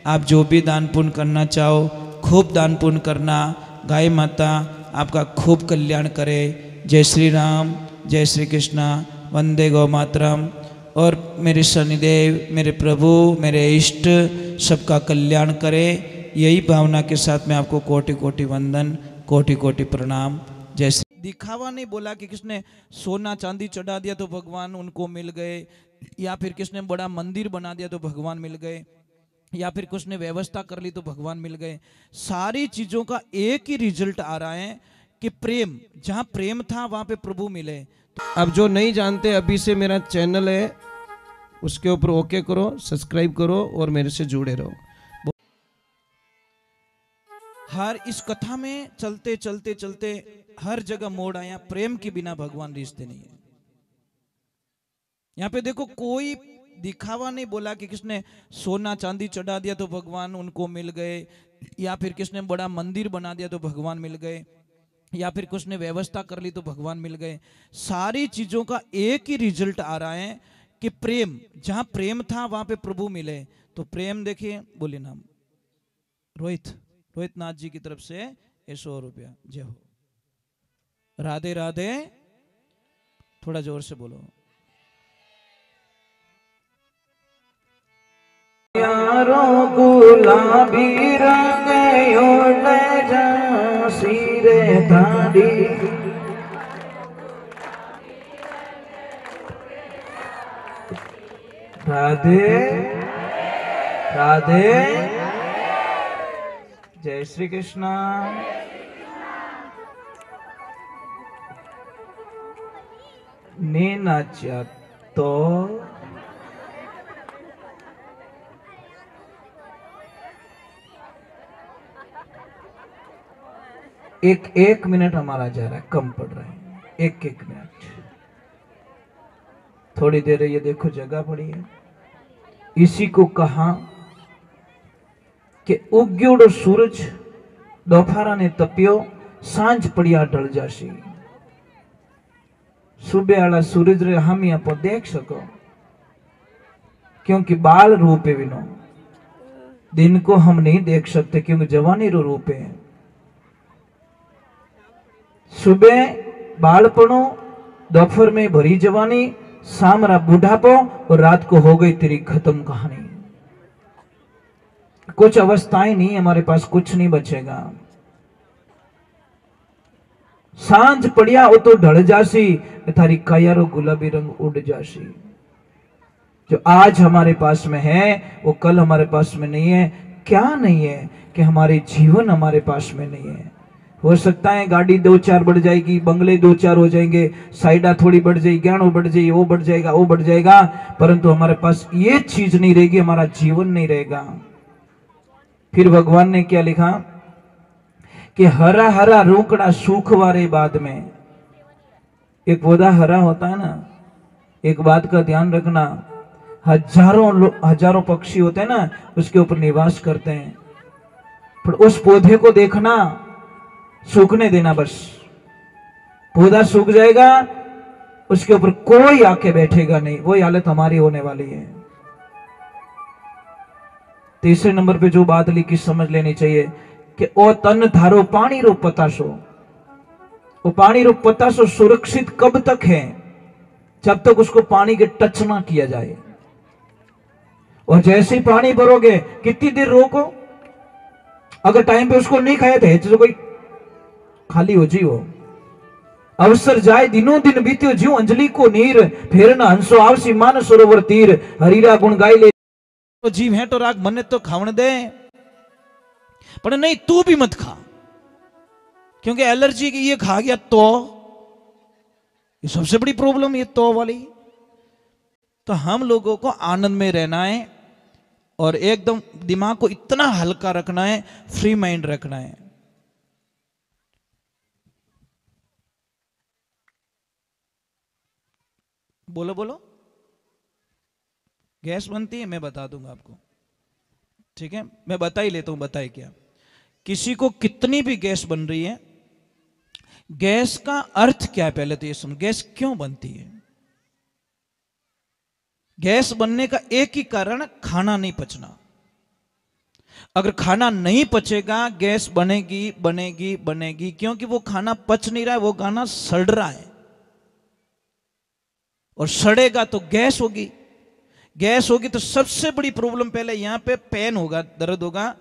Speaker 1: आप जो भी दान पुण्य करना चाहो खूब दान पुण्य करना। गाय माता आपका खूब कल्याण करे। जय श्री राम, जय श्री कृष्णा, वंदे गौ मातरम। और मेरे शनिदेव, मेरे प्रभु, मेरे इष्ट सबका कल्याण करे। यही भावना के साथ मैं आपको कोटि कोटि वंदन, कोटि कोटि प्रणाम। जय श्री।
Speaker 2: दिखावा नहीं बोला कि किसने सोना चांदी चढ़ा दिया तो भगवान उनको मिल गए, या फिर किसने बड़ा मंदिर बना दिया तो भगवान मिल गए, या फिर किसने व्यवस्था कर ली तो भगवान मिल गए। सारी चीजों का एक ही रिजल्ट आ रहा है कि प्रेम, जहां प्रेम था वहां पे प्रभु मिले। अब जो नहीं जानते, अभी से मेरा चैनल है उसके ऊपर ओके करो, सब्सक्राइब करो और मेरे से जुड़े रहो। हर इस कथा में चलते चलते चलते हर जगह मोड़ आया, प्रेम के बिना भगवान रिश्ते नहीं है। यहां पे देखो, कोई दिखावा नहीं बोला कि किसने सोना चांदी चढ़ा दिया तो भगवान उनको मिल गए, या फिर किसने बड़ा मंदिर बना दिया तो भगवान मिल गए, या फिर किसने व्यवस्था कर ली तो भगवान मिल गए। सारी चीजों का एक ही रिजल्ट आ रहा है कि प्रेम, जहां प्रेम था वहां पे प्रभु मिले। तो प्रेम देखिए, बोले नाम रोहित नाथ जी की तरफ से 100 रुपया। जय हो। राधे राधे, थोड़ा जोर से बोलो।
Speaker 1: यारो गुलाबी रंग ओढ़े झांसी रे धाड़ी, राधे राधे, जय श्री कृष्णा। ने नाचा तो एक मिनट हमारा जा रहा है, कम पड़ रहा है, एक मिनट। थोड़ी देर ये देखो जगह पड़ी है। इसी को कहा कि उग्योड़ो सूरज दोपहरा ने तपियो, सांझ पड़िया ढल जासी। सुबह वाला सूरज रे हम यहाँ पर देख सको, क्योंकि बाल रूप है विनो। दिन को हम नहीं देख सकते क्योंकि जवानी रो रूप है। सुबह बालपणो, दोपहर में भरी जवानी, शाम रा बुढ़ापो और रात को हो गई तेरी खत्म कहानी। कुछ अवस्थाएं नहीं, हमारे पास कुछ नहीं बचेगा। सांझ पड़िया वो तो ढल जासी, थारी कायारो गुलाबी रंग उड़ जासी। जो आज हमारे पास में है वो कल हमारे पास में नहीं है। क्या नहीं है कि हमारे जीवन हमारे पास में नहीं है। हो सकता है गाड़ी 2-4 बढ़ जाएगी, बंगले 2-4 हो जाएंगे, साइडा थोड़ी बढ़ जाएगी, ज्ञान बढ़ जाएगी, वो बढ़ जाएगा, वो बढ़ जाएगा, परंतु हमारे पास ये चीज नहीं रहेगी, हमारा जीवन नहीं रहेगा। फिर भगवान ने क्या लिखा कि हरा हरा रोकड़ा सूख वारे बाद में। एक पौधा हरा होता है ना, एक बात का ध्यान रखना, हजारों पक्षी होते हैं ना, उसके ऊपर निवास करते हैं, पर उस पौधे को देखना, सूखने देना बस। पौधा सूख जाएगा, उसके ऊपर कोई आके बैठेगा नहीं। वही हालत हमारी होने वाली है। तीसरे नंबर पे जो बात लिखी समझ लेनी चाहिए कि ओ तन धारो पानी रो पतासो। वो पानी रो पतासो सुरक्षित कब तक है? जब तक उसको पानी के टच ना किया जाए। और जैसे ही पानी भरोगे, कितनी देर रोको, अगर टाइम पे उसको नहीं खाया तो कोई खाली हो जी। वो अवसर जाए दिनों दिन बीत्यो ज्यों अंजलि को नीर, फेर न हंसो आवसी मान सरोवर तीर, हरीरा गुण गाई ले।
Speaker 2: तो जीव है तो राग मन्ने तो खावन दे, पर नहीं तू भी मत खा, क्योंकि एलर्जी की ये खा गया तो ये सबसे बड़ी प्रॉब्लम, ये तो वाली। तो हम लोगों को आनंद में रहना है और एकदम दिमाग को इतना हल्का रखना है, फ्री माइंड रखना है। बोलो बोलो। गैस बनती है, मैं बता दूंगा आपको, ठीक है? मैं बता ही लेता हूं। बताए क्या, किसी को कितनी भी गैस बन रही है, गैस का अर्थ क्या है पहले तो ये समझ। गैस क्यों बनती है? गैस बनने का एक ही कारण, खाना नहीं पचना। अगर खाना नहीं पचेगा गैस बनेगी बनेगी बनेगी, क्योंकि वो खाना पच नहीं रहा है, वो खाना सड़ रहा है, और सड़ेगा तो गैस होगी। गैस होगी तो सबसे बड़ी प्रॉब्लम पहले यहां पे पेन होगा, दर्द होगा,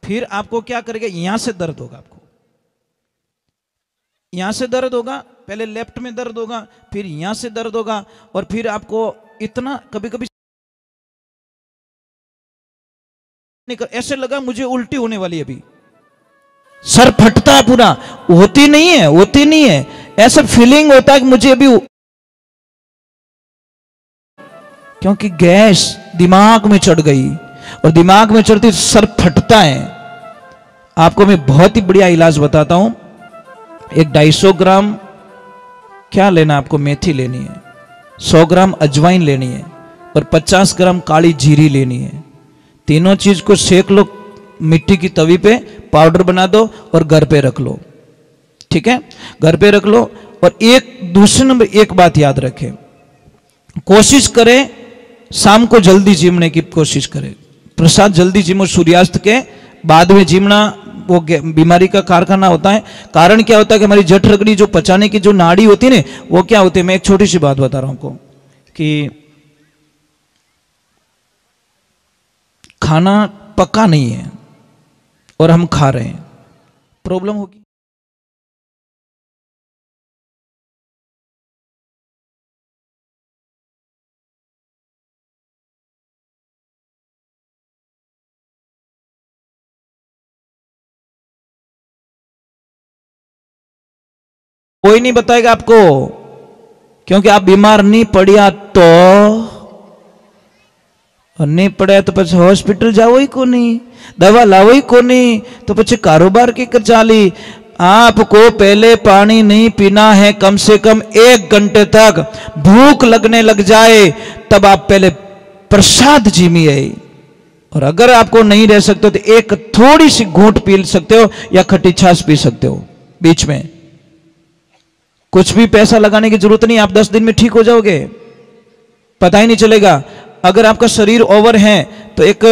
Speaker 2: फिर आपको क्या करेगा, यहां से दर्द होगा, आपको यहां से दर्द होगा, पहले लेफ्ट में दर्द होगा, फिर यहां से दर्द होगा, और फिर आपको इतना कभी कभी ऐसे लगा मुझे उल्टी होने वाली है, अभी सर फटता है पूरा, होती नहीं है, होती नहीं है, ऐसा फीलिंग होता है कि मुझे अभी, क्योंकि गैस दिमाग में चढ़ गई, और दिमाग में चढ़ती सर फटता है। आपको मैं बहुत ही बढ़िया इलाज बताता हूं। एक 250 ग्राम क्या लेना, आपको मेथी लेनी है, 100 ग्राम अजवाइन लेनी है, और 50 ग्राम काली जीरी लेनी है। तीनों चीज को सेक लो मिट्टी की तवी पे, पाउडर बना दो और घर पे रख लो, ठीक है, घर पे रख लो। और एक दूसरे नंबर एक बात याद रखें, कोशिश करें शाम को जल्दी जिमने की कोशिश करें। प्रसाद जल्दी जिमो, सूर्यास्त के बाद में जिमना वो बीमारी का कारखाना होता है। कारण क्या होता है कि हमारी जठ रगड़ी जो पचाने की जो नाड़ी होती है ना, वो क्या होती है, मैं एक छोटी सी बात बता रहा हूं आपको कि खाना पका नहीं है और हम खा रहे हैं, प्रॉब्लम होगी। कोई नहीं बताएगा आपको, क्योंकि आप बीमार नहीं पड़िया तो, और नहीं पड़ा तो પછી હોસ્પિટલ જાવો ही को नहीं, दवा लावो ही को नहीं, तो પછી कारोबार की कर चाली। आपको पहले पानी नहीं पीना है, कम से कम 1 घंटे तक भूख लगने लग जाए तब आप पहले प्रसाद जीमिए। और अगर आपको नहीं रह सकते तो एक थोड़ी सी घूंट पी सकते हो, या खट्टी छाछ पी सकते हो बीच में। कुछ भी पैसा लगाने की जरूरत नहीं, आप 10 दिन में ठीक हो जाओगे, पता ही नहीं चलेगा। अगर आपका शरीर ओवर है तो एक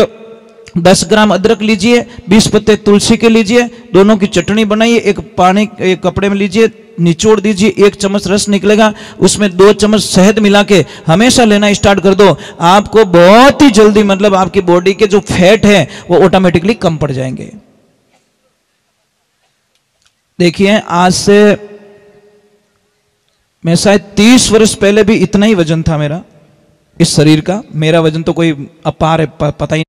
Speaker 2: 10 ग्राम अदरक लीजिए, 20 पत्ते तुलसी के लीजिए, दोनों की चटनी बनाइए, एक पानी एक कपड़े में लीजिए, निचोड़ दीजिए, 1 चम्मच रस निकलेगा, उसमें 2 चम्मच शहद मिला के हमेशा लेना स्टार्ट कर दो। आपको बहुत ही जल्दी, मतलब आपकी बॉडी के जो फैट है वो ऑटोमेटिकली कम पड़ जाएंगे। देखिए, आज से मैं शायद 30 वर्ष पहले भी इतना ही वजन था मेरा, इस शरीर का। मेरा वजन तो कोई अपार है, पता ही नहीं,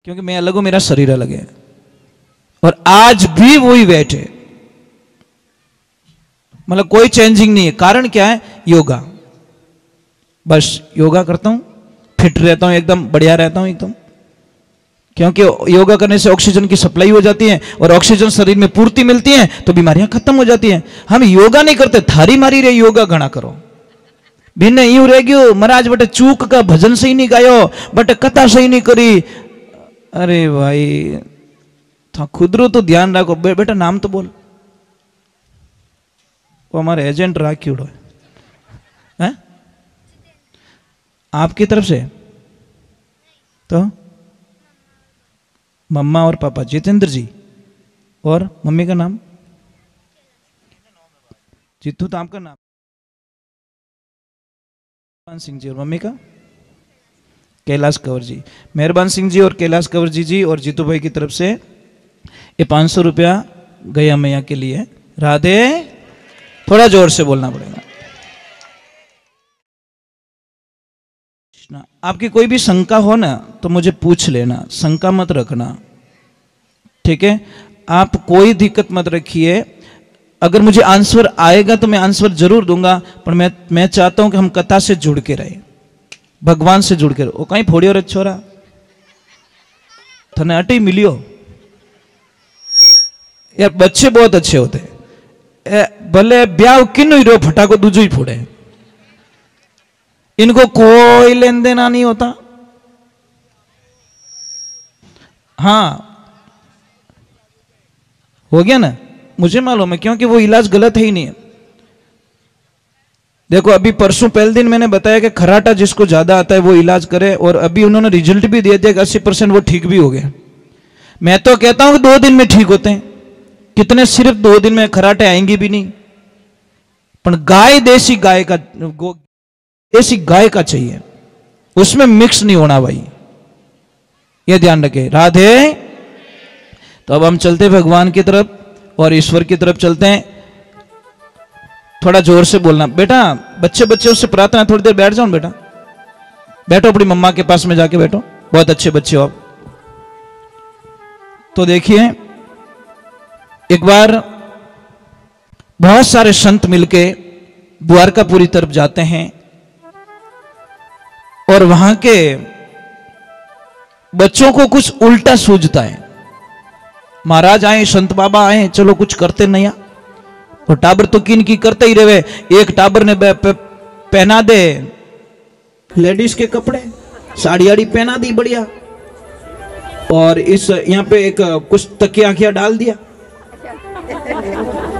Speaker 2: क्योंकि मैं अलग हूं, मेरा शरीर अलग है, और आज भी वही वेट है, मतलब कोई चेंजिंग नहीं है। कारण क्या है, योगा। बस योगा करता हूं, फिट रहता हूं, एकदम बढ़िया रहता हूं एकदम, क्योंकि योगा करने से ऑक्सीजन की सप्लाई हो जाती है, और ऑक्सीजन शरीर में पूर्ति मिलती है तो बीमारियां खत्म हो जाती हैं। हम योगा नहीं करते, थारी मारी रे योगा घना करो। भिन्न यूं रह गयो, महाराज बटे चूक का भजन सही नहीं गायो, बटे कथा सही नहीं करी। अरे भाई, था खुदरो तो ध्यान रखो, बेटा नाम तो बोल। वो हमारे एजेंट राखीड़ो है आपकी तरफ से, तो मम्मा और पापा जितेंद्र जी, और मम्मी का नाम जीतू, तो आपका नाम मेहरबान सिंह जी, और मम्मी का कैलाश कंवर जी। मेहरबान सिंह जी और कैलाश कंवर जी और जीतू भाई की तरफ से ये 500 रुपया गया मैया के लिए। राधे, थोड़ा जोर से बोलना पड़ेगा। आपकी कोई भी शंका हो ना तो मुझे पूछ लेना, शंका मत रखना, ठीक है। आप कोई दिक्कत मत रखिए, अगर मुझे आंसर आएगा तो मैं आंसर जरूर दूंगा, पर मैं चाहता हूं कि हम कथा से जुड़ के रहे, भगवान से जुड़ के रहे। वो कहीं फोड़ियो रे छोरा, थने अटी मिलियो यार, बच्चे बहुत अच्छे होते हैं, भले ब्याह किन्नु ही रो फटाको दूजो ही फोड़े, इनको कोई लेन देना नहीं होता। हाँ, हो गया ना, मुझे मालूम है, क्योंकि वो इलाज गलत है ही नहीं है। देखो, अभी परसों पहले दिन मैंने बताया कि खराटा जिसको ज्यादा आता है वो इलाज करे, और अभी उन्होंने रिजल्ट भी दे दिया कि 80% वो ठीक भी हो गया। मैं तो कहता हूं कि 2 दिन में ठीक होते हैं, कितने सिर्फ 2 दिन में खराटे आएंगे भी नहीं। पर गाय देसी गाय का, देसी गाय का चाहिए, उसमें मिक्स नहीं होना भाई, ये ध्यान रखे। राधे। तो अब हम चलते भगवान की तरफ और ईश्वर की तरफ चलते हैं। थोड़ा जोर से बोलना बेटा, बच्चे बच्चे उससे प्रार्थना, थोड़ी देर बैठ जाओ बेटा, बैठो अपनी मम्मा के पास में जाके बैठो, बहुत अच्छे बच्चे हो आप। तो देखिए, एक बार बहुत सारे संत मिलके द्वारकापुरी तरफ जाते हैं और वहां के बच्चों को कुछ उल्टा सूझता है। महाराज आए, संत बाबा आए, चलो कुछ करते नहीं, और टाबर तो किन की करते ही रहे। एक टाबर ने पहना दे लेडीज के कपड़े, साड़ी आड़ी पहना दी बढ़िया, और इस यहाँ पे एक कुछ तकिया आखिया डाल दिया,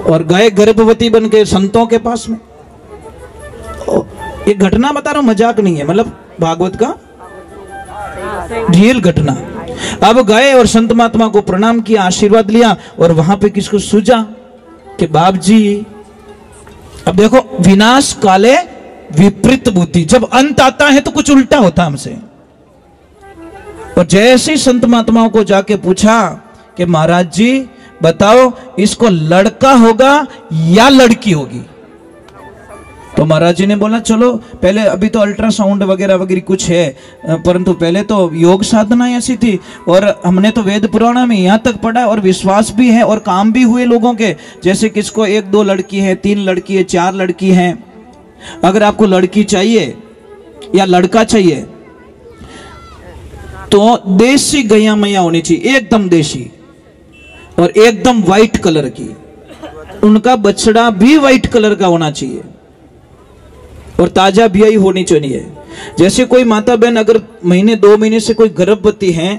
Speaker 2: और गए गर्भवती बन के संतों के पास में। ये घटना बता रहा हूं, मजाक नहीं है, मतलब भागवत का रियल घटना। अब गए और संत महात्मा को प्रणाम किया, आशीर्वाद लिया, और वहां पे किसको सूझा कि बाप जी, अब देखो, विनाश काले विपरीत बुद्धि, जब अंत आता है तो कुछ उल्टा होता हमसे। और जैसे ही संत महात्माओं को जाके पूछा कि महाराज जी बताओ, इसको लड़का होगा या लड़की होगी? तो महाराज जी ने बोला चलो पहले, अभी तो अल्ट्रासाउंड वगैरह वगैरह कुछ है, परंतु पहले तो योग साधना ऐसी थी, और हमने तो वेद पुराण में यहाँ तक पढ़ा, और विश्वास भी है और काम भी हुए लोगों के, जैसे किसको 1-2 लड़की है, 3 लड़की है, 4 लड़की है। अगर आपको लड़की चाहिए या लड़का चाहिए तो देसी गैया मैया होनी चाहिए, एकदम देसी, और एकदम व्हाइट कलर की। उनका बछड़ा भी व्हाइट कलर का होना चाहिए, और ताजा ब्याई होनी चाहिए। जैसे कोई माता बहन अगर महीने 2 महीने से कोई गर्भवती है,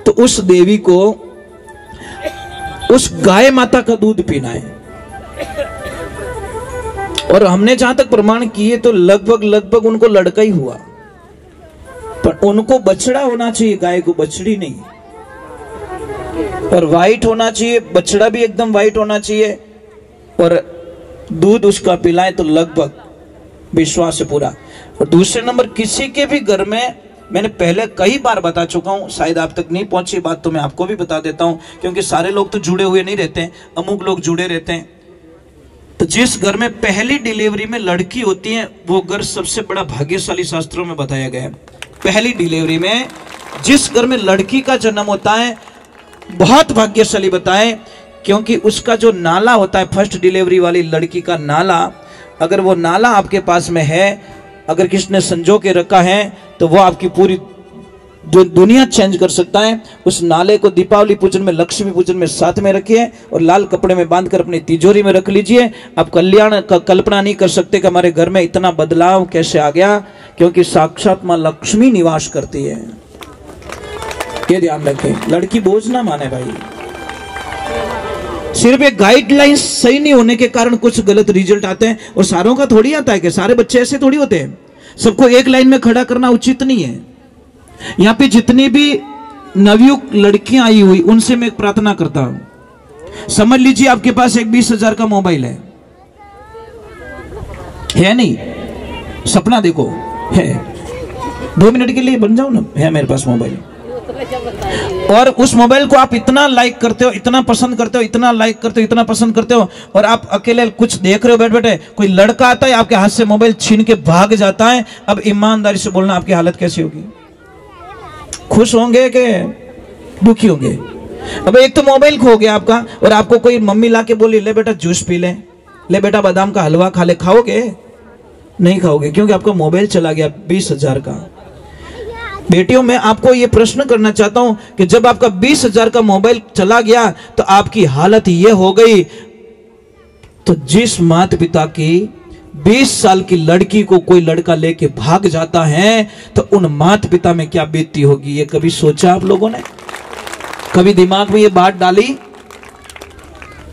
Speaker 2: तो उस देवी को उस गाय माता का दूध पीना है। और हमने जहां तक प्रमाण किए तो लगभग उनको लड़का ही हुआ, पर उनको बछड़ा होना चाहिए, गाय को बछड़ी नहीं, और व्हाइट होना चाहिए, बछड़ा भी एकदम व्हाइट होना चाहिए, और दूध उसका पिलाएं तो लगभग विश्वास से पूरा। और दूसरे नंबर, किसी के भी घर में, मैंने पहले कई बार बता चुका हूं, शायद आप तक नहीं पहुंची बात, तो मैं आपको भी बता देता हूं, क्योंकि सारे लोग तो जुड़े हुए नहीं रहते हैं, अमुक लोग जुड़े रहते हैं। तो जिस घर में पहली डिलीवरी में लड़की होती है, वो घर सबसे बड़ा भाग्यशाली, शास्त्रों में बताया गया है। पहली डिलीवरी में जिस घर में लड़की का जन्म होता है, बहुत भाग्यशाली बताए, क्योंकि उसका जो नाला होता है, फर्स्ट डिलीवरी वाली लड़की का नाला, अगर वो नाला आपके पास में है, अगर किसने संजो के रखा है, तो वो आपकी पूरी दुनिया चेंज कर सकता है। उस नाले को दीपावली पूजन में, लक्ष्मी पूजन में साथ में रखिए, और लाल कपड़े में बांधकर अपनी तिजोरी में रख लीजिए। आप कल्याण का कल्पना नहीं कर सकते कि हमारे घर में इतना बदलाव कैसे आ गया, क्योंकि साक्षात मां लक्ष्मी निवास करती है। ये ध्यान रखें, लड़की बोझ ना माने भाई। सिर्फ एक गाइडलाइंस सही नहीं होने के कारण कुछ गलत रिजल्ट आते हैं, और सारों का थोड़ी आता है कि सारे बच्चे ऐसे थोड़ी होते हैं। सबको एक लाइन में खड़ा करना उचित नहीं है। यहां पे जितनी भी नवयुक्त लड़कियां आई हुई, उनसे मैं प्रार्थना करता हूं, समझ लीजिए आपके पास एक 20,000 का मोबाइल है नहीं? सपना देखो है, 2 मिनट के लिए बन जाओ ना, है मेरे पास मोबाइल, और उस मोबाइल को आप इतना लाइक करते हो, इतना पसंद करते हो, इतना लाइक करते हो, इतना पसंद करते हो, और आप अकेले कुछ देख रहे हो बैठ बैठे, कोई लड़का आता है आपके हाथ से मोबाइल छीन के भाग जाता है। अब ईमानदारी से बोलना, आपकी हालत कैसी होगी? खुश होंगे कि दुखी होंगे? अब एक तो मोबाइल खो गया आपका, और आपको कोई मम्मी लाके बोली ले बेटा जूस पी ले बेटा बादाम का हलवा खा ले, खाओगे? नहीं खाओगे, क्योंकि आपका मोबाइल चला गया 20,000 का। बेटियों, मैं आपको यह प्रश्न करना चाहता हूं कि जब आपका 20,000 का मोबाइल चला गया तो आपकी हालत यह हो गई, तो जिस माता पिता की 20 साल की लड़की को कोई लड़का लेके भाग जाता है, तो उन माता पिता में क्या बीतती होगी? ये कभी सोचा आप लोगों ने? कभी दिमाग में ये बात डाली?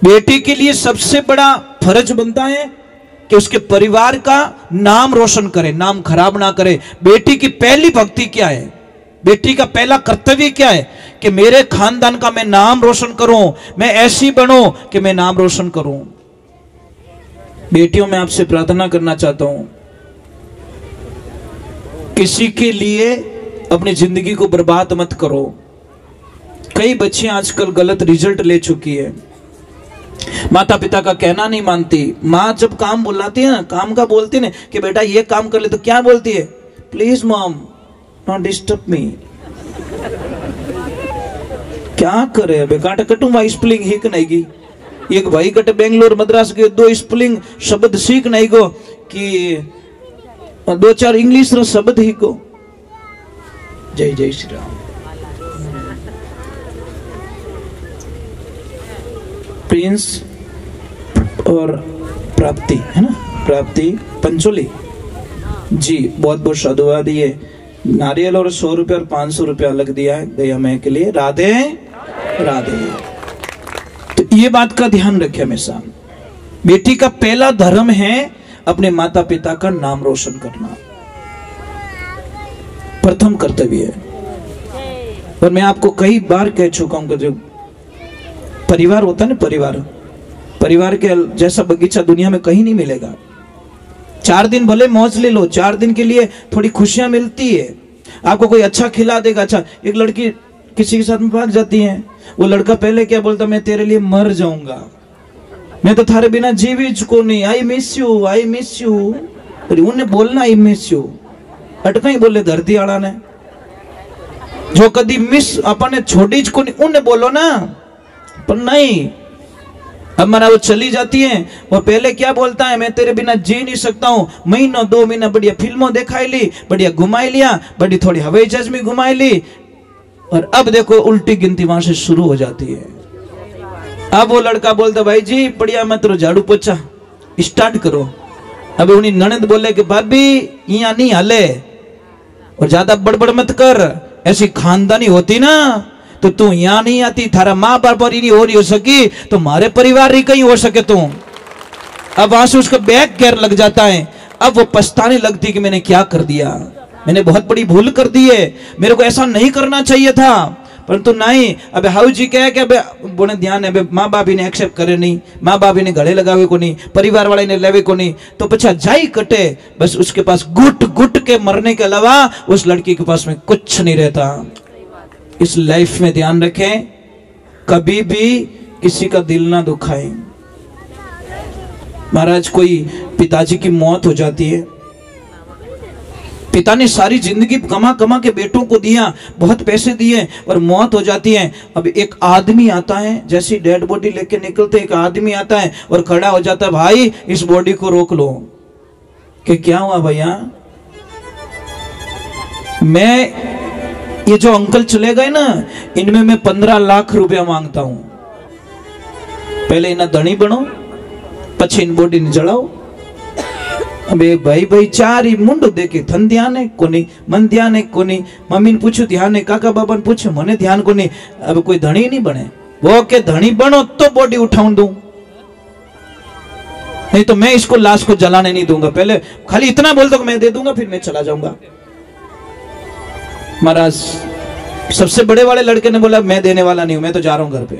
Speaker 2: बेटी के लिए सबसे बड़ा फर्ज बनता है कि उसके परिवार का नाम रोशन करे, नाम खराब ना करे। बेटी की पहली भक्ति क्या है? बेटी का पहला कर्तव्य क्या है कि मेरे खानदान का मैं नाम रोशन करूं, मैं ऐसी बनूं कि मैं नाम रोशन करूं। बेटियों, मैं आपसे प्रार्थना करना चाहता हूं, किसी के लिए अपनी जिंदगी को बर्बाद मत करो। कई बच्चियां आजकल गलत रिजल्ट ले चुकी है, माता पिता का कहना नहीं मानती। माँ जब काम बुलाती है ना, काम का बोलती है ना कि बेटा ये काम कर ले, तो क्या बोलती है? Please mom not disturb me. क्या करे बेकाट कटू वाई स्पेलिंग हिक नहीं गी, एक भाई कटे बेंगलोर मद्रास के 2 स्पेलिंग शब्द सीख नहीं गो कि 2-4 इंग्लिश रो शब्द ही को। जय जय श्री राम। प्रिंस और प्राप्ति है ना, प्राप्ति पंचोली जी, बहुत बहुत साधुवाद। ये नारियल और 100 रुपया और 500 रुपया अलग दिया है गया मैं के लिए। राधे राधे। तो ये बात का ध्यान रखे हमेशा, बेटी का पहला धर्म है अपने माता पिता का नाम रोशन करना, प्रथम कर्तव्य है। और मैं आपको कई बार कह चुका हूं कि जो परिवार होता है ना, परिवार के जैसा बगीचा दुनिया में कहीं नहीं मिलेगा। 4 दिन भले मौज ले लो, 4 दिन के लिए थोड़ी खुशियां मिलती है, आपको कोई अच्छा खिला देगा। अच्छा, एक लड़की किसी के साथ में भाग जाती है, वो लड़का पहले क्या बोलता, मैं तेरे लिए मर जाऊंगा, मैं तो थारे बिना जीवी को नहीं, I miss you, I miss you. उन्हें बोलना आई मिस यू, अटका ही बोले धरती आड़ा ने, जो कदी मिस अपन छोड़ी को नहीं, उन्हें बोलो ना। पर नहीं, अब मरा वो चली जाती है, वो पहले क्या बोलता है, मैं तेरे बिना जी नहीं सकता हूँ। महीनों 2 महीना बढ़िया फिल्मों दिखाई ली, बढ़िया घुमाई लिया, बड़ी थोड़ी हवाई जहाज में घुमाई ली, और अब देखो उल्टी गिनती वहां से शुरू हो जाती है। अब वो लड़का बोलता, भाई जी बढ़िया मत रो, झाड़ू पोछा स्टार्ट करो। अब उन्हीं ननद बोले कि भाभी यहाँ नहीं हाले, और ज्यादा बड़बड़ मत कर, ऐसी खानदानी होती ना तो तू यहाँ नहीं आती, थारा माँ बाप पर ही नहीं हो सकी तो हमारे परिवार ही कहीं हो सके तू। अब वहां से उसका बैक गेयर लग जाता है, अब वो पछताने लगती कि मैंने क्या कर दिया, मैंने बहुत बड़ी भूल कर दी है, मेरे को ऐसा नहीं करना चाहिए था, परंतु नहीं। अब हाउ जी कहे कि बोने ध्यान है, माँ बाप ने एक्सेप्ट करे नहीं, माँ बाप ने गले लगावे को नहीं, परिवार वाले ने लेवे को नहीं, तो पछा जाई कटे, बस उसके पास गुट गुट के मरने के अलावा उस लड़की के पास में कुछ नहीं रहता। इस लाइफ में ध्यान रखें, कभी भी किसी का दिल ना दुखाएं। महाराज, कोई पिताजी की मौत हो जाती है, पिता ने सारी जिंदगी कमा कमा के बेटों को दिया, बहुत पैसे दिए, और मौत हो जाती है। अब एक आदमी आता है, जैसी डेड बॉडी लेके निकलते एक आदमी आता है और खड़ा हो जाता है, भाई इस बॉडी को रोक लो। कि क्या हुआ भैया? मैं ये जो अंकल चले गए ना, इनमें मैं 15 लाख रुपया मांगता हूं, पहले इन्हें धनी बनो, पछी इन बॉडी ने जड़ाओ। अबे भाई भाई 4 ही मुंडो देखे, थन ध्यान है कोनी, मन ध्यान है कोनी, मम्मी ने पूछो ध्यान है, काका बाबा ने पूछो, मने ध्यान कोनी। अब कोई धनी नहीं बने, वो के धनी बनो तो बॉडी उठाऊं दूं, नहीं तो मैं इसको लाश को जलाने नहीं दूंगा। पहले खाली इतना बोल दो मैं दे दूंगा, फिर मैं चला जाऊंगा। महाराज, सबसे बड़े वाले लड़के ने बोला मैं देने वाला नहीं हूं, मैं तो जा रहा हूं घर पे,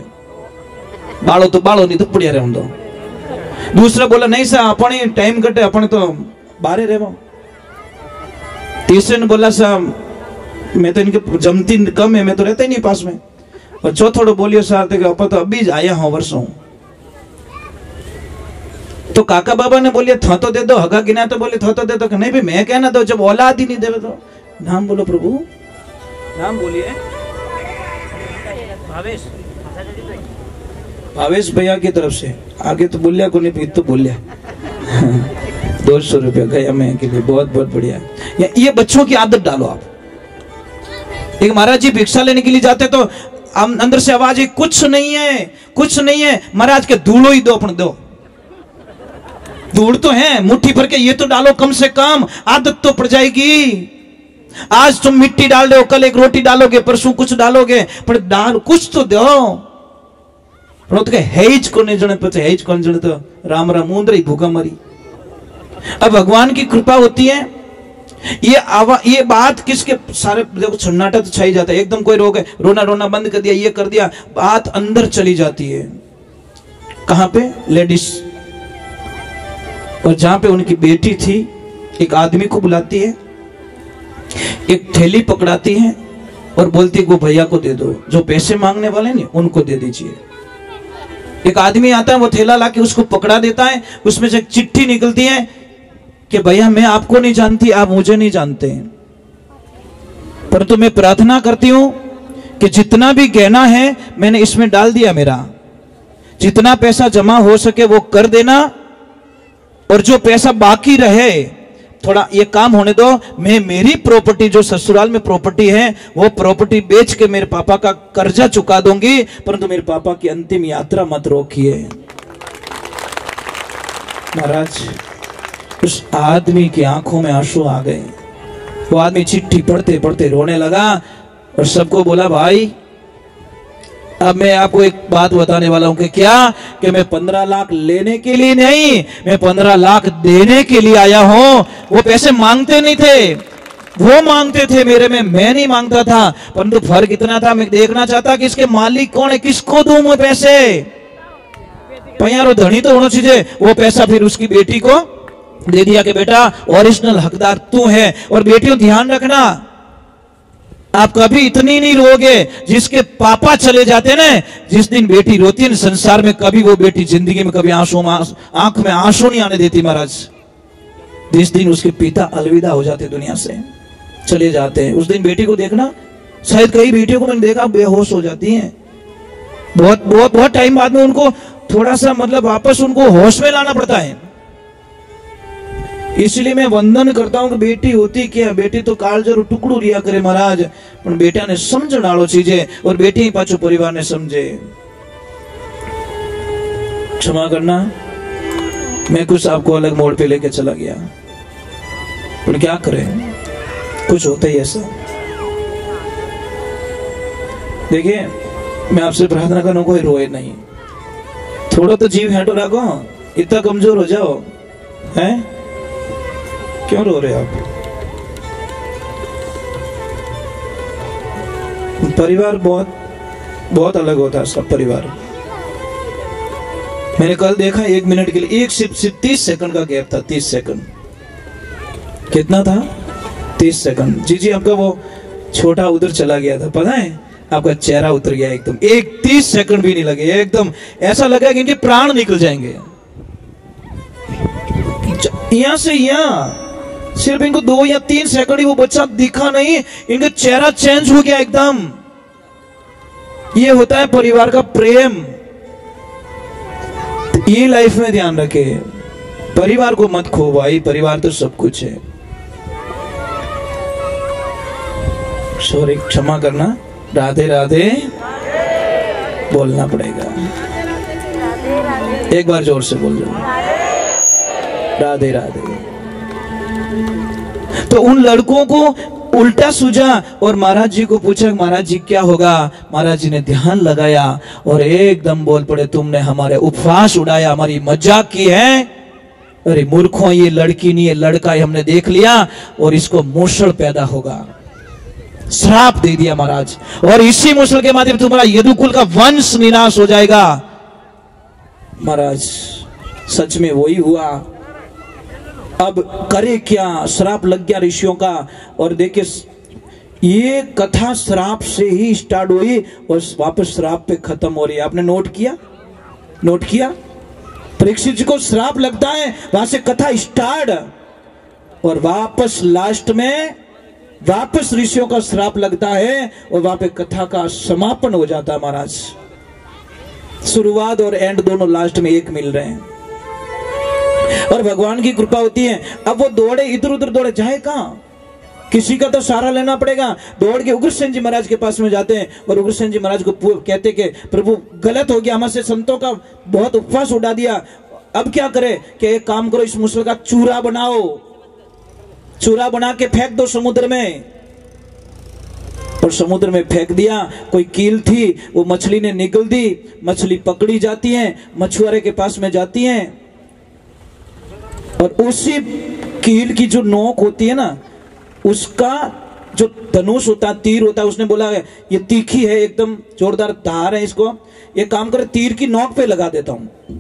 Speaker 2: बाड़ो तो बाड़ो, नहीं तो पुड़िया रहूं दो। दूसरा बोला नहीं सर, अपने टाइम कटे, अपने तो बाहर रहो। तीसरे ने बोला सर मैं तो इनके जमती कम है, मैं तो रहता ही नहीं पास में। और चौथोड़ो बोलियो सर तो अभी आया हूं वर्षों। तो काका बाबा ने बोलिए था तो दे दो, हगा गिना तो बोले था तो दे दो, नहीं भाई मैं कहना दो, जब औलाद ही नहीं दे तो। नाम बोलो प्रभु, नाम बोलिए। भावेश भैया की तरफ से आगे तो बोलिया को नहीं, तो बोलिया 200 रुपया गया मैं के लिए, बहुत बहुत बढ़िया। ये बच्चों की आदत डालो आप। एक महाराज जी भिक्षा लेने के लिए जाते तो अंदर से आवाज है कुछ नहीं है, कुछ नहीं है। महाराज के धूलो ही दो, अपन दो, धूल तो है मुट्ठी भर के, ये तो डालो कम से कम, आदत तो पड़ जाएगी। आज तुम मिट्टी डाल दो, कल एक रोटी डालोगे, परसों कुछ डालोगे, पर डाल कुछ तो दो। हेज को नहीं जने, पचे हेज कौन जने तो राम राम मुंदरी भूखा मरी। अब भगवान की कृपा होती है, ये बात किसके, सारे देखो सन्नाटा तो छाई जाता है, एकदम कोई रो गए, रोना रोना बंद कर दिया, ये कर दिया, बात अंदर चली जाती है। कहां पे? लेडीज। और जहां पे उनकी बेटी थी, एक आदमी को बुलाती है, एक थैली पकड़ाती है और बोलती है वो भैया को दे दो, जो पैसे मांगने वाले नहीं उनको दे दीजिए। एक आदमी आता है, वो थैला लाके उसको पकड़ा देता है, उसमें से एक चिट्ठी निकलती है कि भैया मैं आपको नहीं जानती, आप मुझे नहीं जानते, परंतु मैं प्रार्थना करती हूं कि जितना भी गहना है मैंने इसमें डाल दिया, मेरा जितना पैसा जमा हो सके वो कर देना, और जो पैसा बाकी रहे थोड़ा ये काम होने दो, मैं मेरी प्रॉपर्टी जो ससुराल में प्रॉपर्टी है वो प्रॉपर्टी बेच के मेरे पापा का कर्जा चुका दूंगी, परंतु मेरे पापा की अंतिम यात्रा मत रोकिए। महाराज, उस आदमी की आंखों में आंसू आ गए। वो आदमी चिट्ठी पढ़ते पढ़ते रोने लगा और सबको बोला, भाई अब मैं आपको एक बात बताने वाला हूं कि क्या, कि मैं 15 लाख लेने के लिए नहीं, मैं 15 लाख देने के लिए आया हूं। वो पैसे मांगते नहीं थे, वो मांगते थे मेरे में, मैं नहीं मांगता था, परंतु फर्क इतना था, मैं देखना चाहता कि इसके मालिक कौन है, किसको दूं मैं पैसे। यार धनी तो होना चाहिए। वो पैसा फिर उसकी बेटी को दे दिया कि बेटा ओरिजिनल हकदार तू है। और बेटियों ध्यान रखना, आप कभी इतनी नहीं रोगे, जिसके पापा चले जाते ना, जिस दिन बेटी रोती है संसार में, कभी वो बेटी जिंदगी में कभी आंख में आंसू नहीं आने देती महाराज। जिस दिन उसके पिता अलविदा हो जाते, दुनिया से चले जाते हैं, उस दिन बेटी को देखना, शायद कई बेटियों को मैंने देखा बेहोश हो जाती हैं। बहुत बहुत बहुत टाइम बाद में उनको थोड़ा सा मतलब वापस उनको होश में लाना पड़ता है। इसलिए मैं वंदन करता हूं कि बेटी होती क्या, बेटी तो काळजरू टुकड़ू रिया करे महाराज, पण बेटा ने समझण वालो चीजे, और बेटी पाछो परिवार ने समझे। क्षमा करना, मैं कुछ आपको अलग मोड़ पे लेके चला गया, पर क्या करें, कुछ होता ही ऐसा। देखिए, मैं आपसे प्रार्थना करूं, कोई रोए नहीं, थोड़ा तो जीव हैंटो रखो, इतना कमजोर हो जाओ, हैं? क्यों रो रहे आप? परिवार बहुत बहुत अलग होता है, सब परिवार। मैंने कल देखा 1 मिनट के लिए, एक सिर्फ 30 सेकंड का गैप था, 30 सेकंड। कितना था? 30 सेकंड। जी आपका वो छोटा उधर चला गया था, पता है? आपका चेहरा उतर गया एकदम, एक 30 सेकंड भी नहीं लगे, एकदम ऐसा लगा कि इनके प्राण निकल जाएंगे। यहां से यहां सिर्फ इनको 2 या 3 सेकंड ही वो बच्चा दिखा नहीं, इनका चेहरा चेंज हो गया एकदम। ये होता है परिवार का प्रेम। ये लाइफ में ध्यान रखे, परिवार को मत खो भाई, परिवार तो सब कुछ है। सॉरी, क्षमा करना, राधे राधे बोलना पड़ेगा, एक बार जोर से बोल दो, राधे राधे। तो उन लड़कों को उल्टा सूझा और महाराज जी को पूछा, महाराज जी क्या होगा? महाराज जी ने ध्यान लगाया और एकदम बोल पड़े, तुमने हमारे उपवास उड़ाया, हमारी मजाक की है। अरे मूर्खों, ये लड़की नहीं है, लड़का है, हमने देख लिया, और इसको मूसल पैदा होगा। श्राप दे दिया महाराज, और इसी मूसल के माध्यम तुम्हारा यदुकुल का वंश विनाश हो जाएगा। महाराज सच में वही हुआ। अब करे क्या, श्राप लग गया ऋषियों का। और देखिए, ये कथा श्राप से ही स्टार्ट हुई और वापस श्राप पे खत्म हो रही है। आपने नोट किया? नोट किया? परीक्षित जी को श्राप लगता है, वहां से कथा स्टार्ट, और वापस लास्ट में वापस ऋषियों का श्राप लगता है और वहां पे कथा का समापन हो जाता है महाराज। शुरुआत और एंड दोनों लास्ट में एक मिल रहे हैं, और भगवान की कृपा होती है। अब वो दौड़े, इधर उधर दौड़े, जाए कहां, किसी का तो सहारा लेना पड़ेगा। दौड़ के उग्रसेन जी महाराज के पास में जाते हैं, और उग्रसेन जी महाराज को कहते कि प्रभु गलत हो गया, हमसे संतों का बहुत उपवास उड़ा दिया, अब क्या करे? कि एक काम करो, इस मूसल का चूरा बनाओ, चूरा बना के फेंक दो समुद्र में। और समुद्र में फेंक दिया। कोई कील थी, वो मछली ने निगल दी, मछली पकड़ी जाती है, मछुआरे के पास में जाती है, और उसी कील की जो नोक होती है ना,
Speaker 1: उसका जो धनुष होता, तीर होता, उसने बोला ये तीखी है, एकदम जोरदार धार है, इसको एक काम करे तीर की नोक पे लगा देता हूं,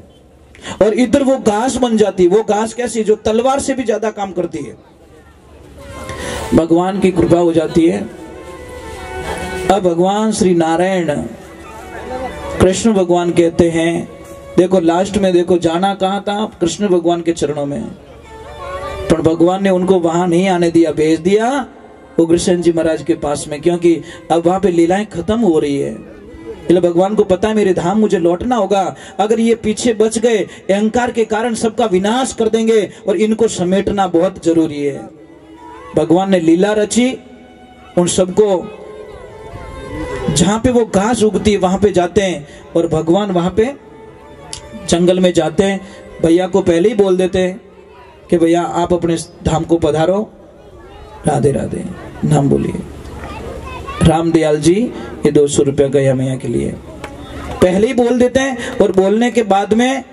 Speaker 1: और इधर वो घास बन जाती है। वो घास कैसी, जो तलवार से भी ज्यादा काम करती है। भगवान की कृपा हो जाती है। अब भगवान श्री नारायण कृष्ण भगवान कहते हैं, देखो लास्ट में देखो जाना कहां था, कृष्ण भगवान के चरणों में, पर भगवान ने उनको वहां नहीं आने दिया, भेज दिया उग्रसेन जी महाराज के पास में, क्योंकि अब वहां पे लीलाएं खत्म हो रही है। इसलिए भगवान को पता है मेरे धाम मुझे लौटना होगा, अगर ये पीछे बच गए अहंकार के कारण सबका विनाश कर देंगे, और इनको समेटना बहुत जरूरी है। भगवान ने लीला रची, उन सबको जहां पे वो घास उगती है वहां पे जाते हैं, और भगवान वहां पे जंगल में जाते हैं। भैया को पहले ही बोल देते हैं कि भैया आप अपने धाम को पधारो, राधे राधे नाम बोलिए। रामदयाल जी ये 200 रुपया गया मैया के लिए, पहले ही बोल देते हैं। और बोलने के बाद में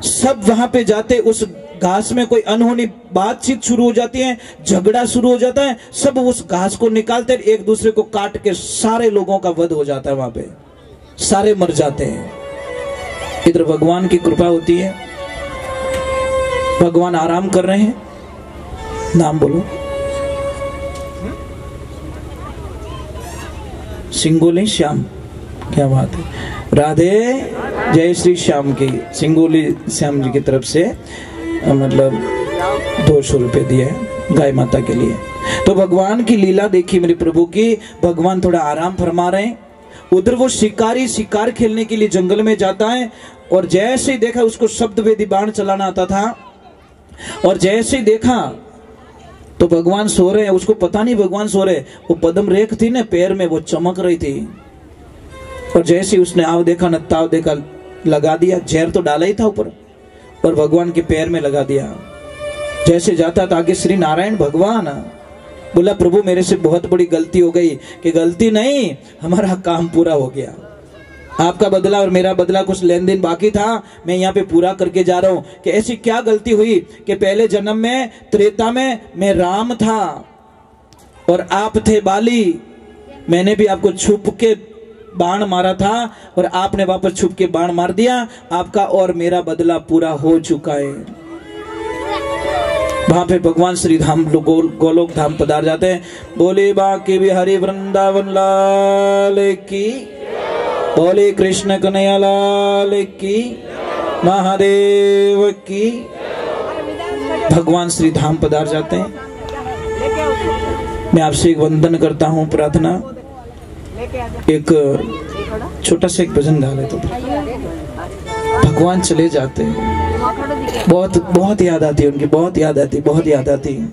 Speaker 1: सब वहां पे जाते, उस घास में कोई अनहोनी बातचीत शुरू हो जाती है, झगड़ा शुरू हो जाता है, सब उस घास को निकालते, एक दूसरे को काट के सारे लोगों का वध हो जाता है, वहां पे सारे मर जाते हैं। इधर भगवान की कृपा होती है, भगवान आराम कर रहे हैं, नाम बोलो, सिंगोली श्याम, क्या बात है, राधे जय श्री श्याम की, सिंगोली श्याम जी की तरफ से मतलब 200 रुपए दिए गाय माता के लिए। तो भगवान की लीला देखी मेरे प्रभु की, भगवान थोड़ा आराम फरमा रहे हैं। उधर वो शिकारी शिकार खेलने के लिए जंगल में जाता है, और जैसे ही देखा उसको शब्द वेदी बाण चलाना आता था, और जैसे ही देखा तो भगवान सो रहे हैं, उसको पता नहीं भगवान सो रहे, वो पद्म रेख थी ना पैर में, वो चमक रही थी, और जैसे ही उसने आव देखा न ताव देखा, लगा दिया, जहर तो डाला ही था ऊपर, और भगवान के पैर में लगा दिया। जैसे जाता था आगे श्री नारायण भगवान बोला, प्रभु मेरे से बहुत बड़ी गलती हो गई, कि गलती नहीं, हमारा काम पूरा हो गया, आपका बदला और मेरा बदला कुछ लेन देन बाकी था, मैं यहाँ पे पूरा करके जा रहा हूँ। कि ऐसी क्या गलती हुई कि पहले जन्म में त्रेता में मैं राम था और आप थे बाली, मैंने भी आपको छुप के बाण मारा था और आपने वापस छुप के बाण मार दिया, आपका और मेरा बदला पूरा हो चुका है। वहां पे भगवान श्री धाम गोलोक धाम पधार जाते हैं। बोले बाकी बिहारी वृंदावन लाल की, बोले कृष्ण कन्हैया लाल की, महादेव की। भगवान श्री धाम पधार जाते हैं। मैं आपसे एक वंदन करता हूँ, प्रार्थना, एक छोटा सा एक भजन गा ले तो भगवान चले जाते हैं। बहुत बहुत याद आती है उनकी, बहुत याद आती, बहुत याद आती है।